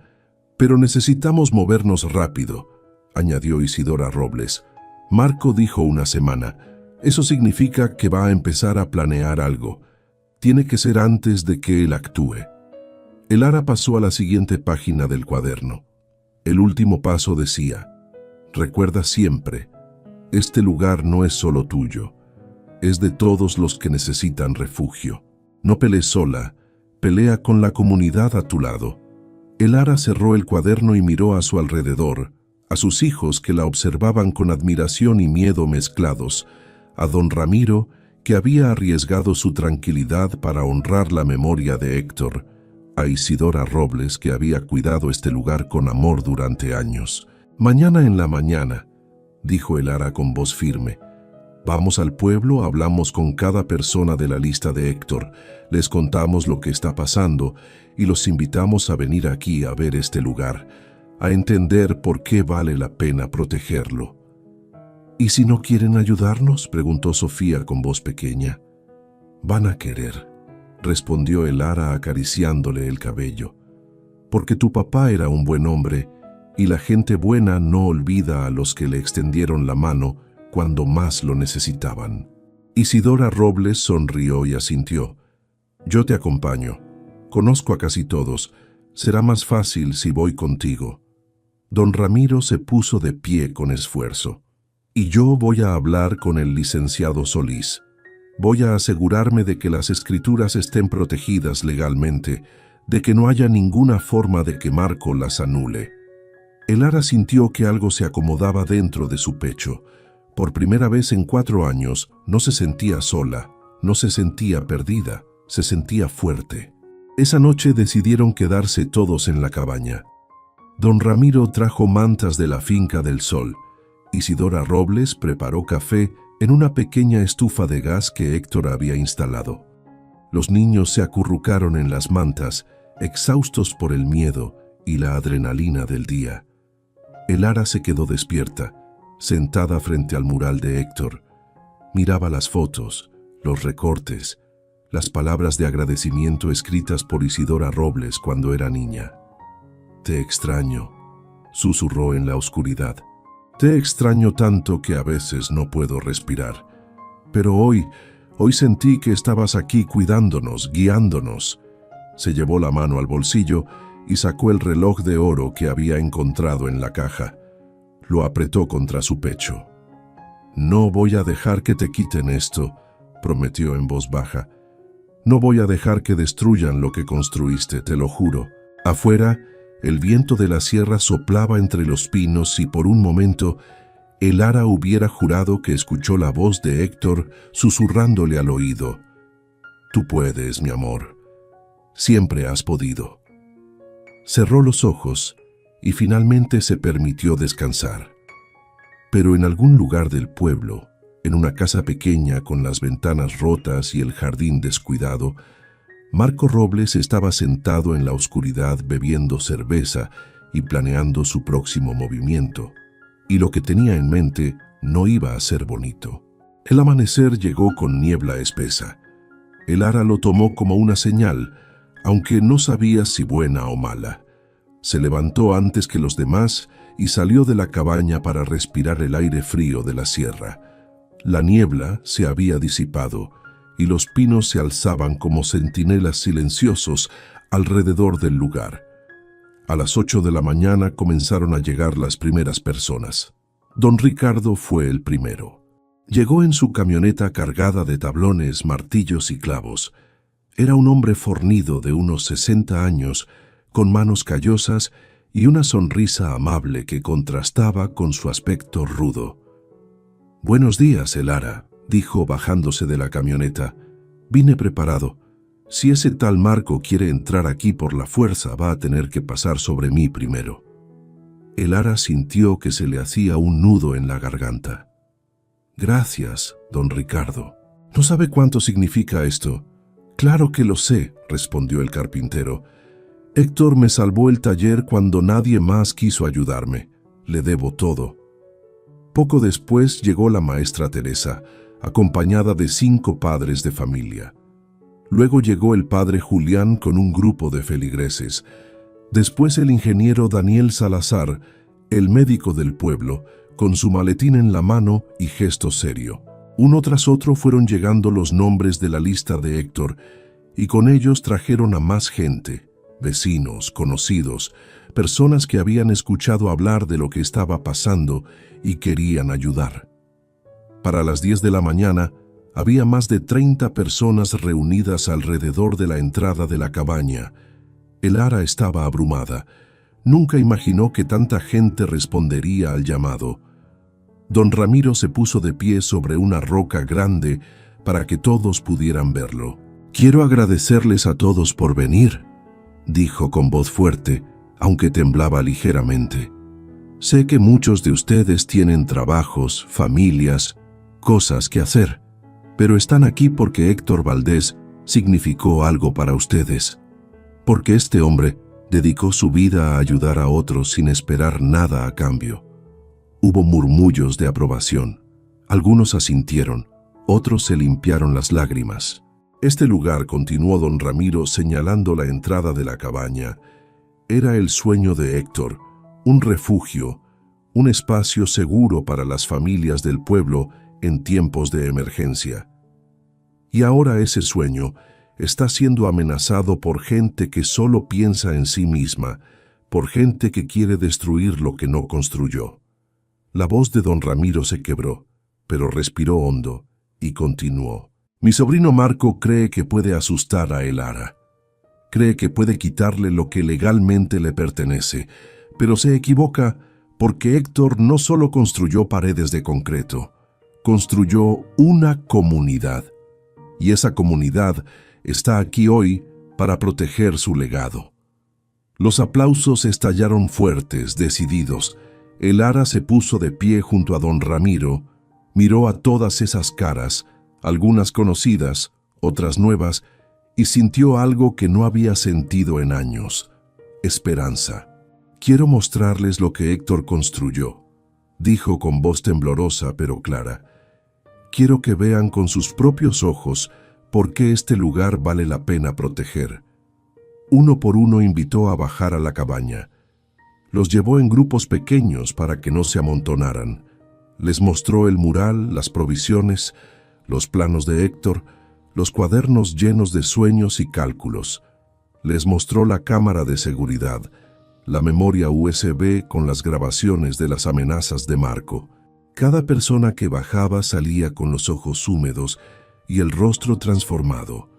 pero necesitamos movernos rápido, añadió Isidora Robles. Marco dijo una semana. Eso significa que va a empezar a planear algo. Tiene que ser antes de que él actúe. El Ara pasó a la siguiente página del cuaderno. El último paso decía, recuerda siempre, este lugar no es solo tuyo, es de todos los que necesitan refugio. No pelees sola, pelea con la comunidad a tu lado. El Ara cerró el cuaderno y miró a su alrededor, a sus hijos que la observaban con admiración y miedo mezclados, a don Ramiro, que había arriesgado su tranquilidad para honrar la memoria de Héctor, a Isidora Robles, que había cuidado este lugar con amor durante años. Mañana en la mañana, dijo el Ara con voz firme, vamos al pueblo, hablamos con cada persona de la lista de Héctor, les contamos lo que está pasando y los invitamos a venir aquí a ver este lugar, a entender por qué vale la pena protegerlo. ¿Y si no quieren ayudarnos?, preguntó Sofía con voz pequeña. Van a querer, respondió el Ara acariciándole el cabello, porque tu papá era un buen hombre y la gente buena no olvida a los que le extendieron la mano cuando más lo necesitaban. Isidora Robles sonrió y asintió. Yo te acompaño. Conozco a casi todos. Será más fácil si voy contigo. Don Ramiro se puso de pie con esfuerzo. Y yo voy a hablar con el licenciado Solís. Voy a asegurarme de que las escrituras estén protegidas legalmente, de que no haya ninguna forma de que Marco las anule. El Ara sintió que algo se acomodaba dentro de su pecho. Por primera vez en 4 años no se sentía sola, no se sentía perdida, se sentía fuerte. Esa noche decidieron quedarse todos en la cabaña. Don Ramiro trajo mantas de la Finca del Sol. Isidora Robles preparó café en una pequeña estufa de gas que Héctor había instalado. Los niños se acurrucaron en las mantas, exhaustos por el miedo y la adrenalina del día. El Ara se quedó despierta, sentada frente al mural de Héctor. Miraba las fotos, los recortes, las palabras de agradecimiento escritas por Isidora Robles cuando era niña. Te extraño, susurró en la oscuridad. Te extraño tanto que a veces no puedo respirar. Pero hoy sentí que estabas aquí cuidándonos, guiándonos. Se llevó la mano al bolsillo y sacó el reloj de oro que había encontrado en la caja. Lo apretó contra su pecho. No voy a dejar que te quiten esto, prometió en voz baja. No voy a dejar que destruyan lo que construiste, te lo juro. Afuera, el viento de la sierra soplaba entre los pinos y por un momento el Ara hubiera jurado que escuchó la voz de Héctor susurrándole al oído. Tú puedes, mi amor. Siempre has podido. Cerró los ojos y finalmente se permitió descansar. Pero en algún lugar del pueblo, en una casa pequeña con las ventanas rotas y el jardín descuidado, Marco Robles estaba sentado en la oscuridad bebiendo cerveza y planeando su próximo movimiento. Y lo que tenía en mente no iba a ser bonito. El amanecer llegó con niebla espesa. El Ara lo tomó como una señal, aunque no sabía si buena o mala. Se levantó antes que los demás y salió de la cabaña para respirar el aire frío de la sierra. La niebla se había disipado y los pinos se alzaban como centinelas silenciosos alrededor del lugar. A las 8 de la mañana comenzaron a llegar las primeras personas. Don Ricardo fue el primero. Llegó en su camioneta cargada de tablones, martillos y clavos. Era un hombre fornido de unos 60 años, con manos callosas y una sonrisa amable que contrastaba con su aspecto rudo. «Buenos días, el Ara», dijo bajándose de la camioneta. «Vine preparado. Si ese tal Marco quiere entrar aquí por la fuerza, va a tener que pasar sobre mí primero». El Ara sintió que se le hacía un nudo en la garganta. «Gracias, don Ricardo. ¿No sabe cuánto significa esto? Claro que lo sé, respondió el carpintero. Héctor me salvó el taller cuando nadie más quiso ayudarme. Le debo todo. Poco después llegó la maestra Teresa, acompañada de 5 padres de familia. Luego llegó el padre Julián con un grupo de feligreses. Después el ingeniero Daniel Salazar, el médico del pueblo, con su maletín en la mano y gesto serio. Uno tras otro fueron llegando los nombres de la lista de Héctor, y con ellos trajeron a más gente, vecinos, conocidos, personas que habían escuchado hablar de lo que estaba pasando y querían ayudar. Para las 10 de la mañana, había más de 30 personas reunidas alrededor de la entrada de la cabaña. El Ara estaba abrumada. Nunca imaginó que tanta gente respondería al llamado. Don Ramiro se puso de pie sobre una roca grande para que todos pudieran verlo. «Quiero agradecerles a todos por venir», dijo con voz fuerte, aunque temblaba ligeramente. «Sé que muchos de ustedes tienen trabajos, familias, cosas que hacer, pero están aquí porque Héctor Valdés significó algo para ustedes, porque este hombre dedicó su vida a ayudar a otros sin esperar nada a cambio». Hubo murmullos de aprobación. Algunos asintieron, otros se limpiaron las lágrimas. Este lugar, continuó don Ramiro señalando la entrada de la cabaña, era el sueño de Héctor, un refugio, un espacio seguro para las familias del pueblo en tiempos de emergencia. Y ahora ese sueño está siendo amenazado por gente que solo piensa en sí misma, por gente que quiere destruir lo que no construyó. La voz de don Ramiro se quebró, pero respiró hondo y continuó. Mi sobrino Marco cree que puede asustar a el Ara. Cree que puede quitarle lo que legalmente le pertenece, pero se equivoca porque Héctor no solo construyó paredes de concreto, construyó una comunidad. Y esa comunidad está aquí hoy para proteger su legado. Los aplausos estallaron fuertes, decididos. El Ara se puso de pie junto a don Ramiro, miró a todas esas caras, algunas conocidas, otras nuevas, y sintió algo que no había sentido en años: esperanza. «Quiero mostrarles lo que Héctor construyó», dijo con voz temblorosa pero clara. «Quiero que vean con sus propios ojos por qué este lugar vale la pena proteger». Uno por uno invitó a bajar a la cabaña. Los llevó en grupos pequeños para que no se amontonaran. Les mostró el mural, las provisiones, los planos de Héctor, los cuadernos llenos de sueños y cálculos. Les mostró la cámara de seguridad, la memoria USB con las grabaciones de las amenazas de Marco. Cada persona que bajaba salía con los ojos húmedos y el rostro transformado.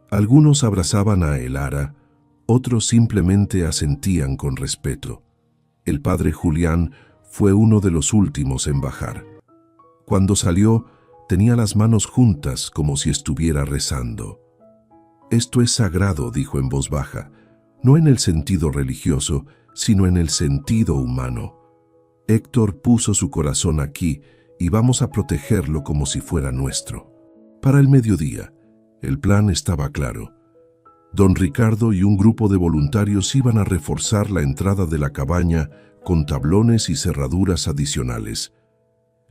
Algunos abrazaban a el Ara, otros simplemente asentían con respeto. El padre Julián fue uno de los últimos en bajar. Cuando salió, tenía las manos juntas como si estuviera rezando. «Esto es sagrado», dijo en voz baja, no en el sentido religioso, sino en el sentido humano. Héctor puso su corazón aquí y vamos a protegerlo como si fuera nuestro. Para el mediodía, el plan estaba claro. Don Ricardo y un grupo de voluntarios iban a reforzar la entrada de la cabaña con tablones y cerraduras adicionales.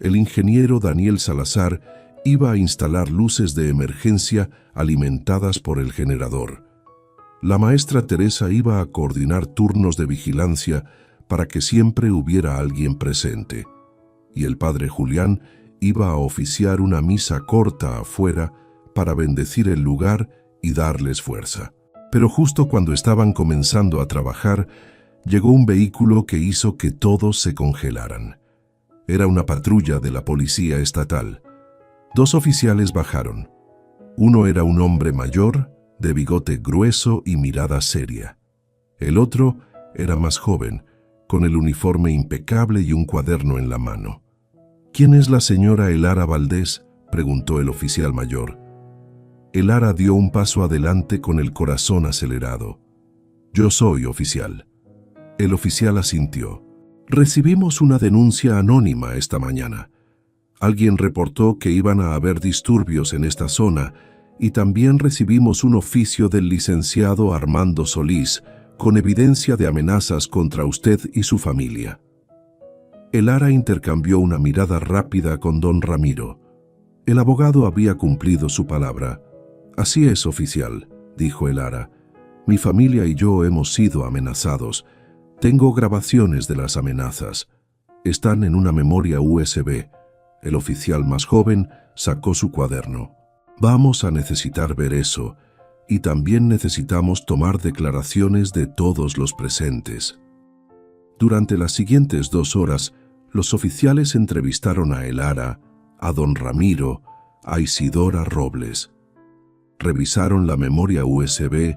El ingeniero Daniel Salazar iba a instalar luces de emergencia alimentadas por el generador. La maestra Teresa iba a coordinar turnos de vigilancia para que siempre hubiera alguien presente. Y el padre Julián iba a oficiar una misa corta afuera para bendecir el lugar y darles fuerza. Pero justo cuando estaban comenzando a trabajar, llegó un vehículo que hizo que todos se congelaran. Era una patrulla de la policía estatal. 2 oficiales bajaron. Uno era un hombre mayor, de bigote grueso y mirada seria. El otro era más joven, con el uniforme impecable y un cuaderno en la mano. «¿Quién es la señora el Ara Valdés?», preguntó el oficial mayor. El Ara dio un paso adelante con el corazón acelerado. «Yo soy, oficial». El oficial asintió. «Recibimos una denuncia anónima esta mañana. Alguien reportó que iban a haber disturbios en esta zona y también recibimos un oficio del licenciado Armando Solís con evidencia de amenazas contra usted y su familia. El Ara intercambió una mirada rápida con don Ramiro. El abogado había cumplido su palabra. Así es, oficial, dijo el Ara. Mi familia y yo hemos sido amenazados. Tengo grabaciones de las amenazas. Están en una memoria USB. El oficial más joven sacó su cuaderno. Vamos a necesitar ver eso, y también necesitamos tomar declaraciones de todos los presentes. Durante las siguientes 2 horas, los oficiales entrevistaron a el Ara, a don Ramiro, a Isidora Robles. Revisaron la memoria USB,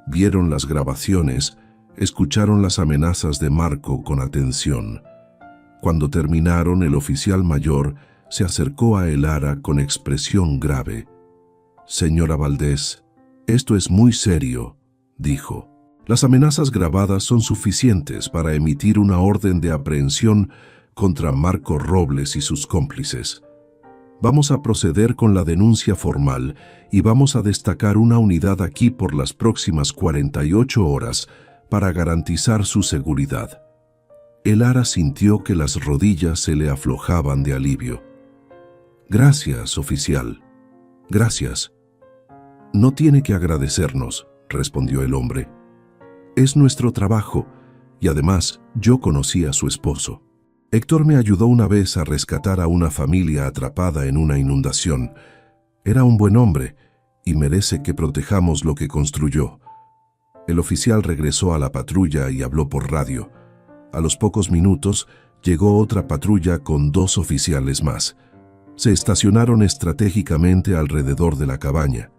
vieron las grabaciones, escucharon las amenazas de Marco con atención. Cuando terminaron, el oficial mayor se acercó a el Ara con expresión grave. «Señora Valdés, esto es muy serio», dijo. «Las amenazas grabadas son suficientes para emitir una orden de aprehensión contra Marco Robles y sus cómplices. Vamos a proceder con la denuncia formal y vamos a destacar una unidad aquí por las próximas 48 horas para garantizar su seguridad». El Ara sintió que las rodillas se le aflojaban de alivio. «Gracias, oficial. Gracias». «No tiene que agradecernos», respondió el hombre. «Es nuestro trabajo, y además yo conocí a su esposo. Héctor me ayudó una vez a rescatar a una familia atrapada en una inundación. Era un buen hombre, y merece que protejamos lo que construyó». El oficial regresó a la patrulla y habló por radio. A los pocos minutos llegó otra patrulla con 2 oficiales más. Se estacionaron estratégicamente alrededor de la cabaña.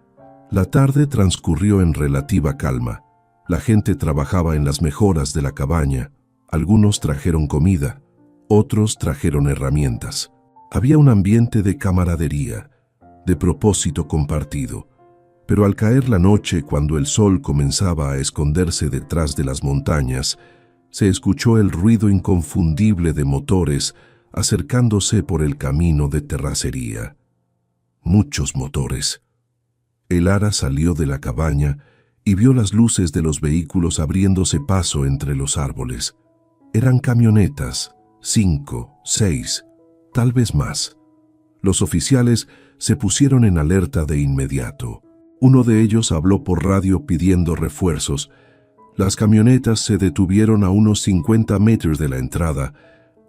La tarde transcurrió en relativa calma. La gente trabajaba en las mejoras de la cabaña. Algunos trajeron comida, otros trajeron herramientas. Había un ambiente de camaradería, de propósito compartido. Pero al caer la noche, cuando el sol comenzaba a esconderse detrás de las montañas, se escuchó el ruido inconfundible de motores acercándose por el camino de terracería. Muchos motores. El Ara salió de la cabaña y vio las luces de los vehículos abriéndose paso entre los árboles. Eran camionetas, 5, 6, tal vez más. Los oficiales se pusieron en alerta de inmediato. Uno de ellos habló por radio pidiendo refuerzos. Las camionetas se detuvieron a unos 50 metros de la entrada.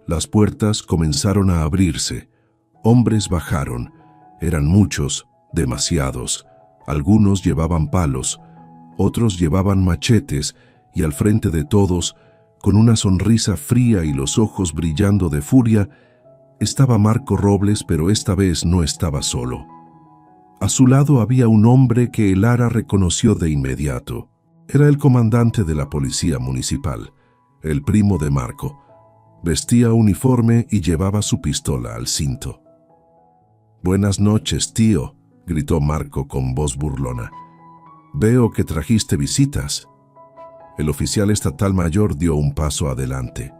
Las puertas comenzaron a abrirse. Hombres bajaron. Eran muchos, demasiados. Algunos llevaban palos, otros llevaban machetes, y al frente de todos, con una sonrisa fría y los ojos brillando de furia, estaba Marco Robles, pero esta vez no estaba solo. A su lado había un hombre que el Ara reconoció de inmediato. Era el comandante de la policía municipal, el primo de Marco. Vestía uniforme y llevaba su pistola al cinto. «Buenas noches, tío», gritó Marco con voz burlona. «Veo que trajiste visitas». El oficial estatal mayor dio un paso adelante.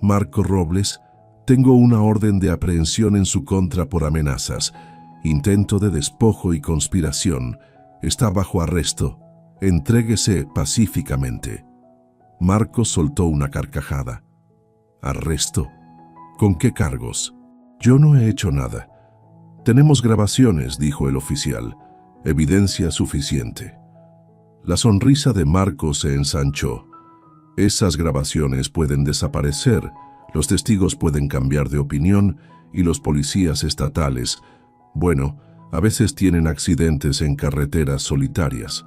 «Marco Robles, tengo una orden de aprehensión en su contra por amenazas, intento de despojo y conspiración. Está bajo arresto. Entréguese pacíficamente». Marco soltó una carcajada. «¿Arresto? ¿Con qué cargos? Yo no he hecho nada». «Tenemos grabaciones», dijo el oficial. «Evidencia suficiente». La sonrisa de Marco se ensanchó. «Esas grabaciones pueden desaparecer, los testigos pueden cambiar de opinión y los policías estatales, bueno, a veces tienen accidentes en carreteras solitarias».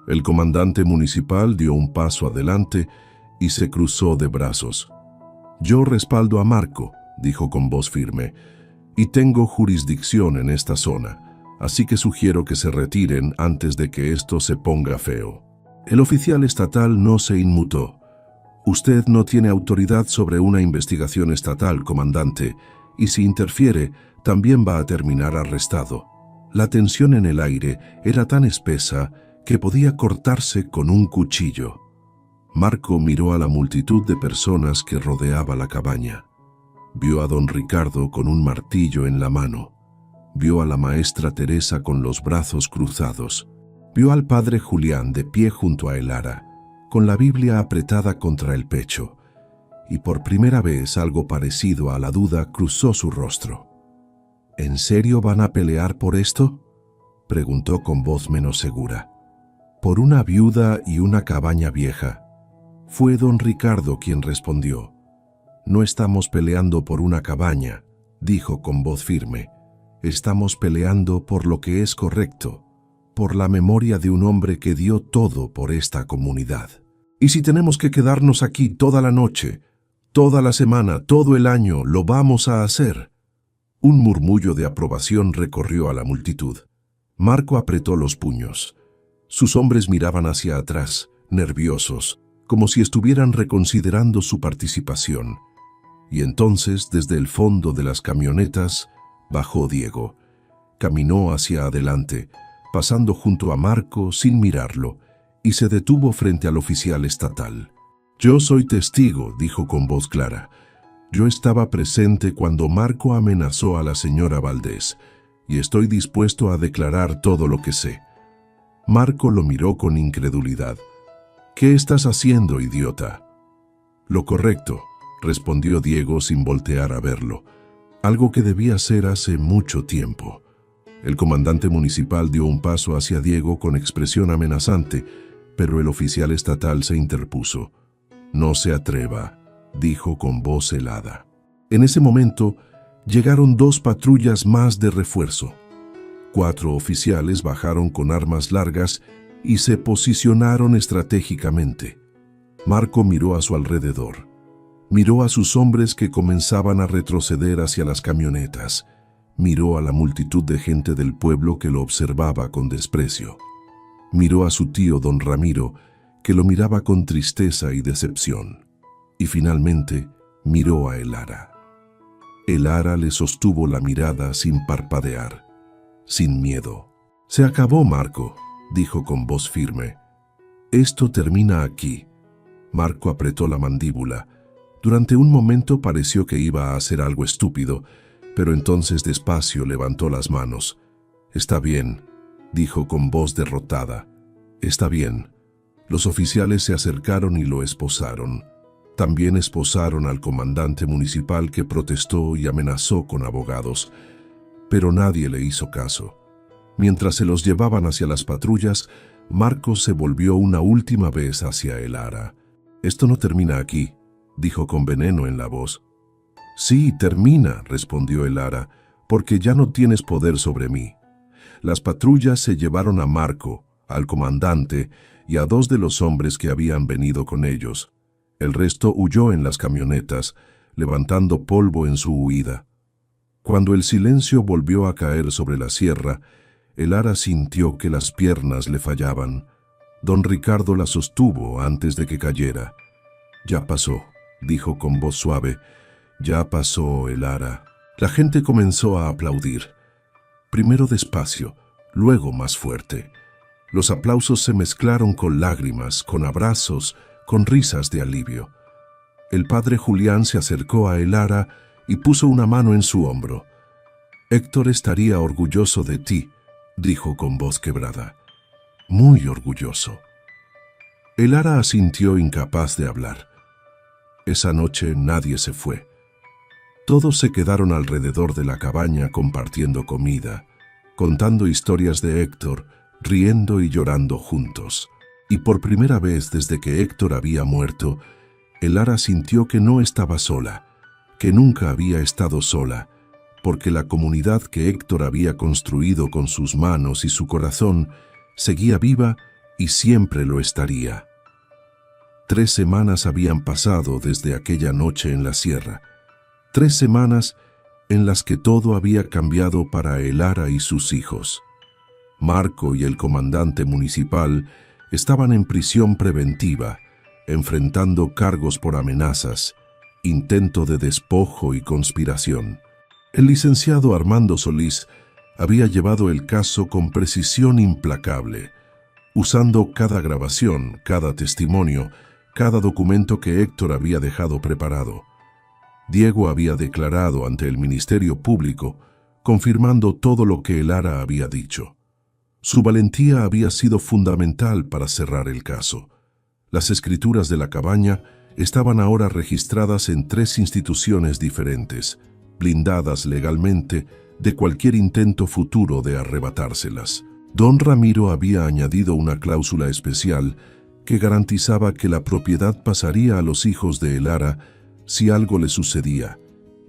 El comandante municipal dio un paso adelante y se cruzó de brazos. «Yo respaldo a Marco», dijo con voz firme, «y tengo jurisdicción en esta zona, así que sugiero que se retiren antes de que esto se ponga feo». El oficial estatal no se inmutó. «Usted no tiene autoridad sobre una investigación estatal, comandante, y si interfiere, también va a terminar arrestado». La tensión en el aire era tan espesa que podía cortarse con un cuchillo. Marco miró a la multitud de personas que rodeaba la cabaña. Vio a don Ricardo con un martillo en la mano. Vio a la maestra Teresa con los brazos cruzados. Vio al padre Julián de pie junto a Elara, con la Biblia apretada contra el pecho, y por primera vez algo parecido a la duda cruzó su rostro. ¿En serio van a pelear por esto?, preguntó con voz menos segura. Por una viuda y una cabaña vieja. Fue don Ricardo quien respondió. No estamos peleando por una cabaña, dijo con voz firme. Estamos peleando por lo que es correcto, por la memoria de un hombre que dio todo por esta comunidad. Y si tenemos que quedarnos aquí toda la noche, toda la semana, todo el año, lo vamos a hacer. Un murmullo de aprobación recorrió a la multitud. Marco apretó los puños. Sus hombres miraban hacia atrás, nerviosos, como si estuvieran reconsiderando su participación. Y entonces, desde el fondo de las camionetas, bajó Diego. Caminó hacia adelante, pasando junto a Marco sin mirarlo, y se detuvo frente al oficial estatal. «Yo soy testigo», dijo con voz clara. «Yo estaba presente cuando Marco amenazó a la señora Valdés, y estoy dispuesto a declarar todo lo que sé». Marco lo miró con incredulidad. «¿Qué estás haciendo, idiota?» «Lo correcto», respondió Diego sin voltear a verlo. Algo que debía hacer hace mucho tiempo. El comandante municipal dio un paso hacia Diego con expresión amenazante, pero el oficial estatal se interpuso. «No se atreva», dijo con voz helada. En ese momento, llegaron 2 patrullas más de refuerzo. 4 oficiales bajaron con armas largas y se posicionaron estratégicamente. Marco miró a su alrededor. Miró a sus hombres que comenzaban a retroceder hacia las camionetas. Miró a la multitud de gente del pueblo que lo observaba con desprecio. Miró a su tío don Ramiro, que lo miraba con tristeza y decepción. Y finalmente miró a Elara. Elara le sostuvo la mirada sin parpadear, sin miedo. «Se acabó, Marco», dijo con voz firme. «Esto termina aquí». Marco apretó la mandíbula. Durante un momento pareció que iba a hacer algo estúpido, pero entonces despacio levantó las manos. «Está bien», dijo con voz derrotada. «Está bien». Los oficiales se acercaron y lo esposaron. También esposaron al comandante municipal que protestó y amenazó con abogados. Pero nadie le hizo caso. Mientras se los llevaban hacia las patrullas, Marcos se volvió una última vez hacia Elara. «Esto no termina aquí», dijo con veneno en la voz. «Sí, termina», respondió Elara, «porque ya no tienes poder sobre mí». Las patrullas se llevaron a Marco, al comandante y a 2 de los hombres que habían venido con ellos. El resto huyó en las camionetas, levantando polvo en su huida. Cuando el silencio volvió a caer sobre la sierra, Elara sintió que las piernas le fallaban. Don Ricardo la sostuvo antes de que cayera. «Ya pasó», dijo con voz suave. «Ya pasó, Elara». La gente comenzó a aplaudir. Primero despacio, luego más fuerte. Los aplausos se mezclaron con lágrimas, con abrazos, con risas de alivio. El padre Julián se acercó a Elara y puso una mano en su hombro. «Héctor estaría orgulloso de ti», dijo con voz quebrada. «Muy orgulloso». Elara asintió incapaz de hablar. Esa noche nadie se fue. Todos se quedaron alrededor de la cabaña compartiendo comida, contando historias de Héctor, riendo y llorando juntos. Y por primera vez desde que Héctor había muerto, Elara sintió que no estaba sola, que nunca había estado sola, porque la comunidad que Héctor había construido con sus manos y su corazón seguía viva y siempre lo estaría. 3 semanas habían pasado desde aquella noche en la sierra. 3 semanas en las que todo había cambiado para Elara y sus hijos. Marco y el comandante municipal estaban en prisión preventiva, enfrentando cargos por amenazas, intento de despojo y conspiración. El licenciado Armando Solís había llevado el caso con precisión implacable, usando cada grabación, cada testimonio, cada documento que Héctor había dejado preparado. Diego había declarado ante el Ministerio Público confirmando todo lo que Elara había dicho. Su valentía había sido fundamental para cerrar el caso. Las escrituras de la cabaña estaban ahora registradas en 3 instituciones diferentes, blindadas legalmente de cualquier intento futuro de arrebatárselas. Don Ramiro había añadido una cláusula especial que garantizaba que la propiedad pasaría a los hijos de Elara si algo le sucedía,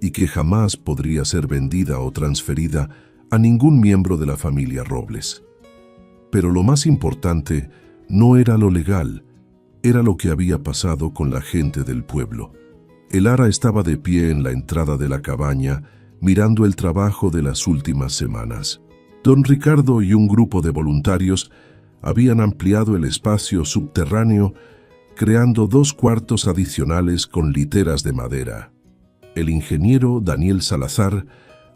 y que jamás podría ser vendida o transferida a ningún miembro de la familia Robles. Pero lo más importante no era lo legal, era lo que había pasado con la gente del pueblo. Elara estaba de pie en la entrada de la cabaña, mirando el trabajo de las últimas semanas. Don Ricardo y un grupo de voluntarios habían ampliado el espacio subterráneo, creando 2 cuartos adicionales con literas de madera. El ingeniero Daniel Salazar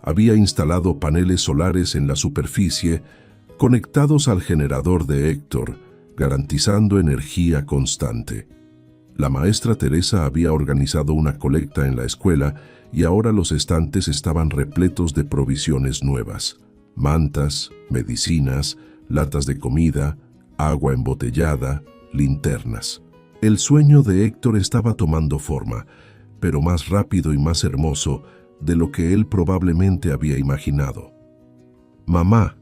había instalado paneles solares en la superficie conectados al generador de Héctor, garantizando energía constante. La maestra Teresa había organizado una colecta en la escuela y ahora los estantes estaban repletos de provisiones nuevas: mantas, medicinas, latas de comida, agua embotellada, linternas. El sueño de Héctor estaba tomando forma, pero más rápido y más hermoso de lo que él probablemente había imaginado. «Mamá,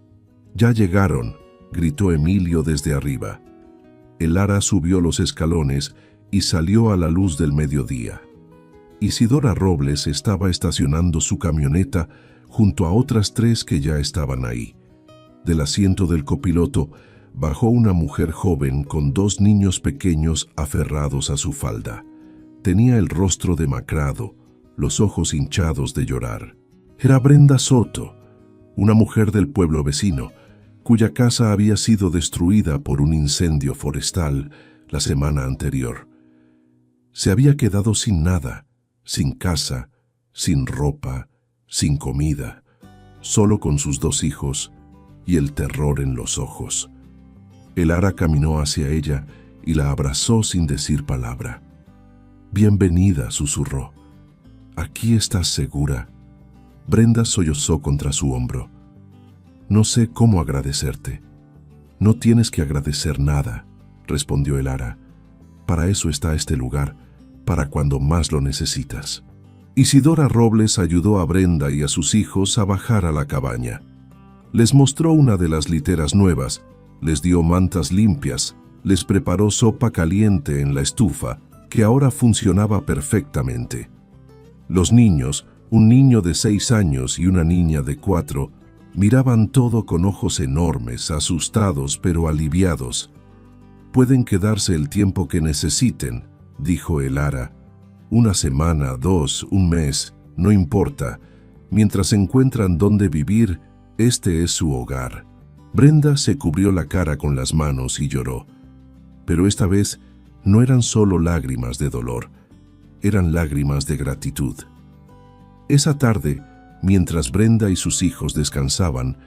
ya llegaron», gritó Emilio desde arriba. Elara subió los escalones y salió a la luz del mediodía. Isidora Robles estaba estacionando su camioneta junto a otras 3 que ya estaban ahí. Del asiento del copiloto bajó una mujer joven con 2 niños pequeños aferrados a su falda. Tenía el rostro demacrado, los ojos hinchados de llorar. Era Brenda Soto, una mujer del pueblo vecino, cuya casa había sido destruida por un incendio forestal la semana anterior. Se había quedado sin nada, sin casa, sin ropa, sin comida, solo con sus 2 hijos y el terror en los ojos. Elara caminó hacia ella y la abrazó sin decir palabra. «Bienvenida», susurró. «Aquí estás segura». Brenda sollozó contra su hombro. «No sé cómo agradecerte». «No tienes que agradecer nada», respondió Elara. «Para eso está este lugar, para cuando más lo necesitas». Isidora Robles ayudó a Brenda y a sus hijos a bajar a la cabaña. Les mostró una de las literas nuevas, les dio mantas limpias, les preparó sopa caliente en la estufa, que ahora funcionaba perfectamente. Los niños, un niño de 6 años y una niña de 4, miraban todo con ojos enormes, asustados pero aliviados. «Pueden quedarse el tiempo que necesiten», dijo Elara. «1 semana, 2, 1 mes, no importa. Mientras encuentran dónde vivir, este es su hogar». Brenda se cubrió la cara con las manos y lloró. Pero esta vez no eran solo lágrimas de dolor, eran lágrimas de gratitud. Esa tarde, mientras Brenda y sus hijos descansaban,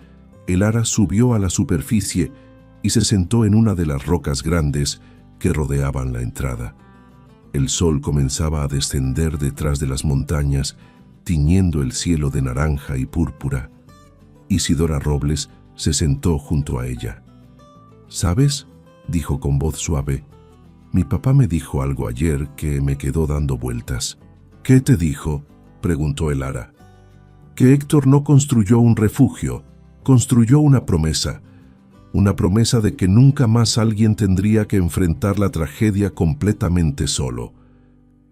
Elara subió a la superficie y se sentó en una de las rocas grandes que rodeaban la entrada. El sol comenzaba a descender detrás de las montañas, tiñendo el cielo de naranja y púrpura. Isidora Robles se sentó junto a ella. «¿Sabes?», dijo con voz suave. «Mi papá me dijo algo ayer que me quedó dando vueltas». «¿Qué te dijo?», preguntó Elara. «Que Héctor no construyó un refugio, construyó una promesa de que nunca más alguien tendría que enfrentar la tragedia completamente solo».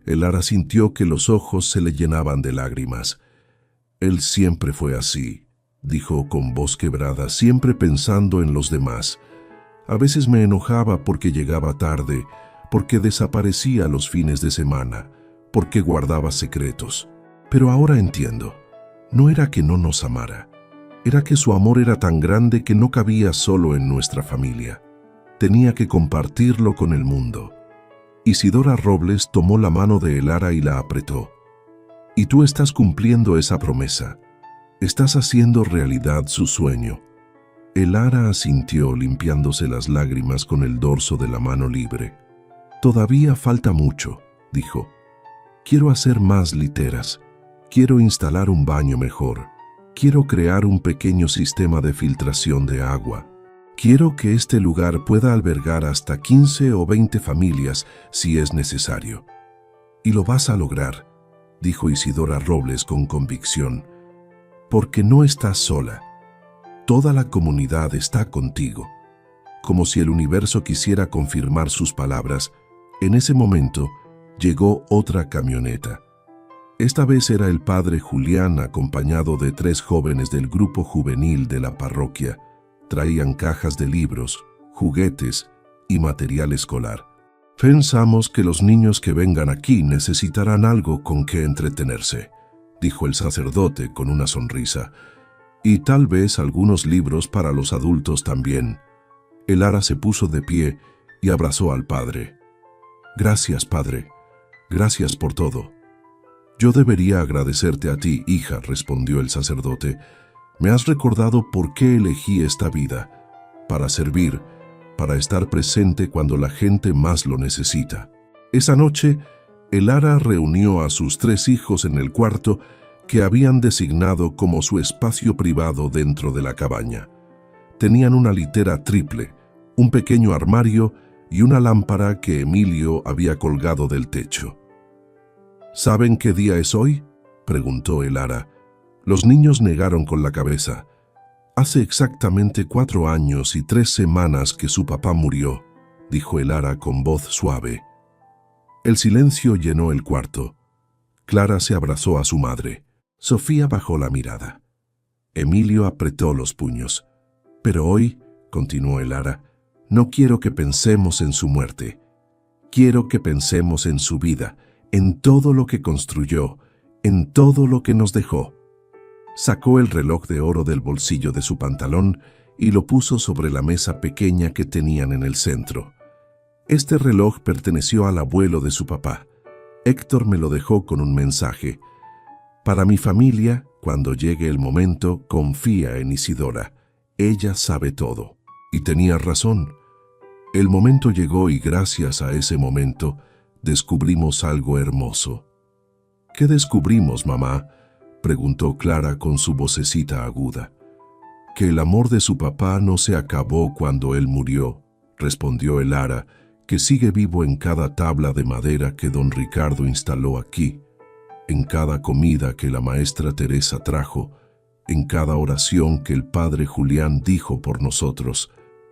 Elara sintió que los ojos se le llenaban de lágrimas. «Él siempre fue así», dijo con voz quebrada, «siempre pensando en los demás. A veces me enojaba porque llegaba tarde, porque desaparecía los fines de semana, porque guardaba secretos. Pero ahora entiendo. No era que no nos amara. Era que su amor era tan grande que no cabía solo en nuestra familia. Tenía que compartirlo con el mundo». Isidora Robles tomó la mano de Elara y la apretó. «Y tú estás cumpliendo esa promesa. Estás haciendo realidad su sueño». Elara asintió, limpiándose las lágrimas con el dorso de la mano libre. «Todavía falta mucho», dijo. «Quiero hacer más literas. Quiero instalar un baño mejor. quiero crear un pequeño sistema de filtración de agua. Quiero que este lugar pueda albergar hasta 15 o 20 familias si es necesario. Y lo vas a lograr, dijo Isidora Robles con convicción, porque no estás sola. Toda la comunidad está contigo. Como si el universo quisiera confirmar sus palabras, en ese momento llegó otra camioneta. Esta vez era el padre Julián acompañado de 3 jóvenes del grupo juvenil de la parroquia. Traían cajas de libros, juguetes y material escolar. Pensamos que los niños que vengan aquí necesitarán algo con que entretenerse, dijo el sacerdote con una sonrisa. Y tal vez algunos libros para los adultos también. El Ara se puso de pie y abrazó al padre. Gracias, padre. Gracias por todo. Yo debería agradecerte a ti, hija, respondió el sacerdote. Me has recordado por qué elegí esta vida. Para servir, para estar presente cuando la gente más lo necesita. Esa noche, el Ara reunió a sus 3 hijos en el cuarto que habían designado como su espacio privado dentro de la cabaña. Tenían una litera triple, un pequeño armario y una lámpara que Emilio había colgado del techo. ¿Saben qué día es hoy?, preguntó el Ara. Los niños negaron con la cabeza. Hace exactamente 4 años y 3 semanas que su papá murió, dijo el Ara con voz suave. El silencio llenó el cuarto. Clara se abrazó a su madre. Sofía bajó la mirada. Emilio apretó los puños. Pero hoy, continuó el Ara, no quiero que pensemos en su muerte. Quiero que pensemos en su vida, en todo lo que construyó, en todo lo que nos dejó. Sacó el reloj de oro del bolsillo de su pantalón y lo puso sobre la mesa pequeña que tenían en el centro. Este reloj perteneció al abuelo de su papá. Héctor me lo dejó con un mensaje. Para mi familia, cuando llegue el momento, confía en Isidora. Ella sabe todo. Y tenía razón. El momento llegó y gracias a ese momento descubrimos algo hermoso. ¿Qué descubrimos, mamá?, preguntó Clara con su vocecita aguda. Que el amor de su papá no se acabó cuando él murió, respondió el Ara, que sigue vivo en cada tabla de madera que don Ricardo instaló aquí, en cada comida que la maestra Teresa trajo, en cada oración que el padre Julián dijo por nosotros,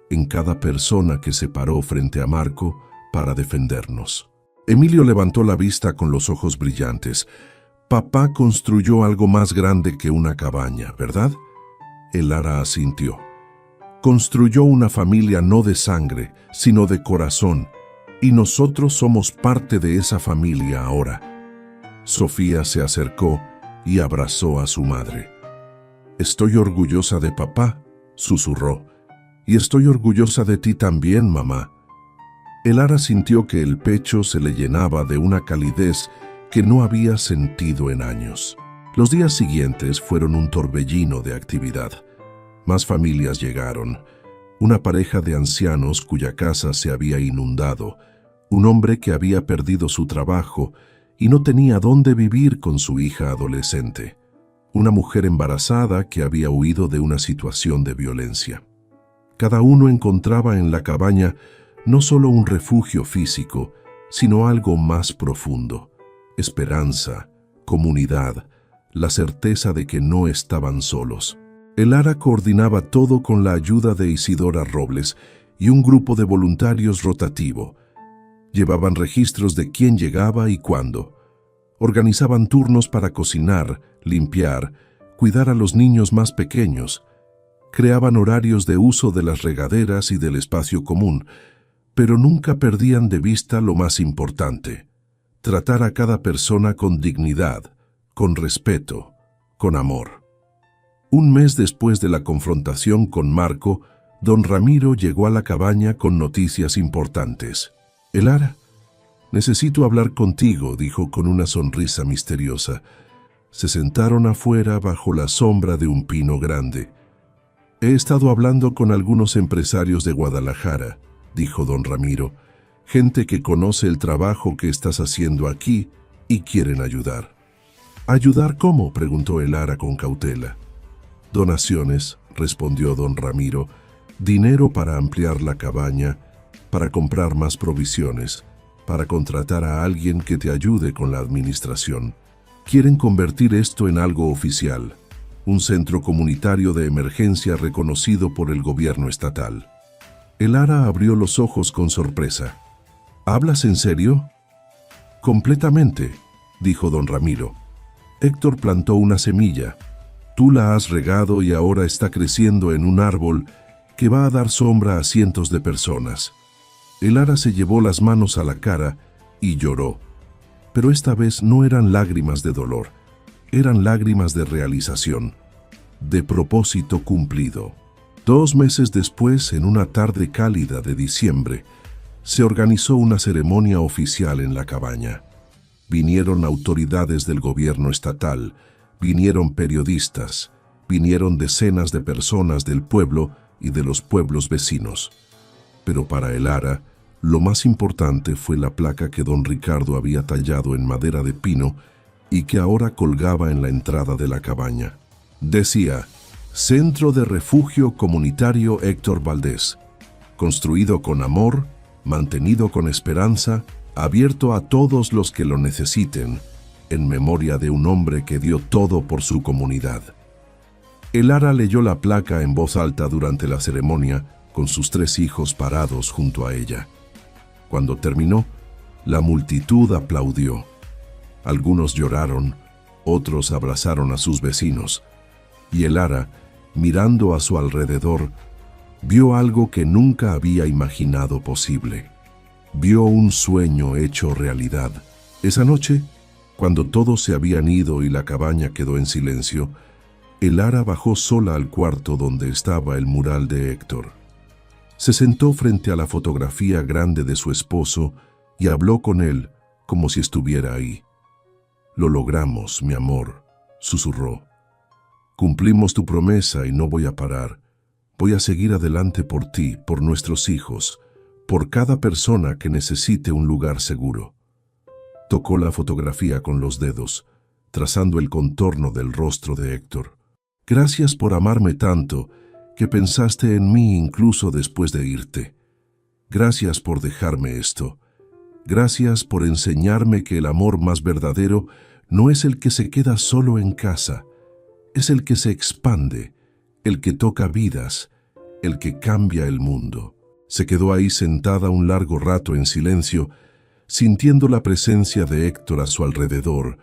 en cada persona que se paró frente a Marco para defendernos. Emilio levantó la vista con los ojos brillantes. Papá construyó algo más grande que una cabaña, ¿verdad? El Ara asintió. Construyó una familia no de sangre, sino de corazón, y nosotros somos parte de esa familia ahora. Sofía se acercó y abrazó a su madre. Estoy orgullosa de papá, susurró, y estoy orgullosa de ti también, mamá. El Ara sintió que el pecho se le llenaba de una calidez que no había sentido en años. Los días siguientes fueron un torbellino de actividad. Más familias llegaron. Una pareja de ancianos cuya casa se había inundado, un hombre que había perdido su trabajo y no tenía dónde vivir con su hija adolescente, una mujer embarazada que había huido de una situación de violencia. Cada uno encontraba en la cabaña no solo un refugio físico, sino algo más profundo: esperanza, comunidad, la certeza de que no estaban solos. El Ara coordinaba todo con la ayuda de Isidora Robles y un grupo de voluntarios rotativo. Llevaban registros de quién llegaba y cuándo. Organizaban turnos para cocinar, limpiar, cuidar a los niños más pequeños. Creaban horarios de uso de las regaderas y del espacio común, pero nunca perdían de vista lo más importante: tratar a cada persona con dignidad, con respeto, con amor. Un mes después de la confrontación con Marco, don Ramiro llegó a la cabaña con noticias importantes. El Ara, necesito hablar contigo, dijo con una sonrisa misteriosa. Se sentaron afuera bajo la sombra de un pino grande. He estado hablando con algunos empresarios de Guadalajara, dijo don Ramiro, gente que conoce el trabajo que estás haciendo aquí y quieren ayudar. ¿Ayudar cómo?, preguntó el Ara con cautela. Donaciones, respondió don Ramiro, dinero para ampliar la cabaña, para comprar más provisiones, para contratar a alguien que te ayude con la administración. Quieren convertir esto en algo oficial, un centro comunitario de emergencia reconocido por el gobierno estatal. El Ara abrió los ojos con sorpresa. ¿Hablas en serio? Completamente, dijo don Ramiro. Héctor plantó una semilla. Tú la has regado y ahora está creciendo en un árbol que va a dar sombra a cientos de personas. El Ara se llevó las manos a la cara y lloró. Pero esta vez no eran lágrimas de dolor, eran lágrimas de realización, de propósito cumplido. 2 meses después, en una tarde cálida de diciembre, se organizó una ceremonia oficial en la cabaña. Vinieron autoridades del gobierno estatal, vinieron periodistas, vinieron decenas de personas del pueblo y de los pueblos vecinos. Pero para el Ara, lo más importante fue la placa que don Ricardo había tallado en madera de pino y que ahora colgaba en la entrada de la cabaña. Decía, Centro de Refugio Comunitario Héctor Valdés, construido con amor, mantenido con esperanza, abierto a todos los que lo necesiten, en memoria de un hombre que dio todo por su comunidad. El Ara leyó la placa en voz alta durante la ceremonia, con sus 3 hijos parados junto a ella. Cuando terminó, la multitud aplaudió. Algunos lloraron, otros abrazaron a sus vecinos, y el Ara, mirando a su alrededor, vio algo que nunca había imaginado posible. Vio un sueño hecho realidad. Esa noche, cuando todos se habían ido y la cabaña quedó en silencio, el Ara bajó sola al cuarto donde estaba el mural de Héctor. Se sentó frente a la fotografía grande de su esposo y habló con él como si estuviera ahí. «Lo logramos, mi amor», susurró. «Cumplimos tu promesa y no voy a parar. Voy a seguir adelante por ti, por nuestros hijos, por cada persona que necesite un lugar seguro». Tocó la fotografía con los dedos, trazando el contorno del rostro de Héctor. «Gracias por amarme tanto, que pensaste en mí incluso después de irte. Gracias por dejarme esto. Gracias por enseñarme que el amor más verdadero no es el que se queda solo en casa, es el que se expande, el que toca vidas, el que cambia el mundo». Se quedó ahí sentada un largo rato en silencio, sintiendo la presencia de Héctor a su alrededor,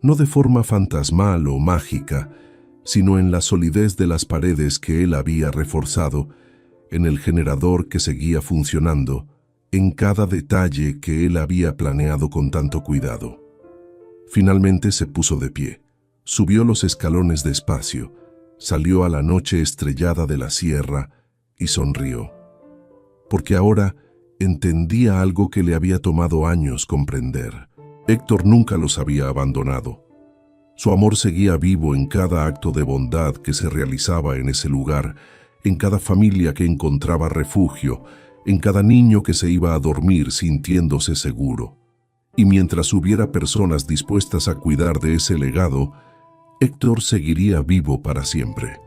no de forma fantasmal o mágica, sino en la solidez de las paredes que él había reforzado, en el generador que seguía funcionando, en cada detalle que él había planeado con tanto cuidado. Finalmente se puso de pie, subió los escalones despacio, salió a la noche estrellada de la sierra y sonrió. Porque ahora entendía algo que le había tomado años comprender. Héctor nunca los había abandonado. Su amor seguía vivo en cada acto de bondad que se realizaba en ese lugar, en cada familia que encontraba refugio, en cada niño que se iba a dormir sintiéndose seguro. Y mientras hubiera personas dispuestas a cuidar de ese legado, Héctor seguiría vivo para siempre.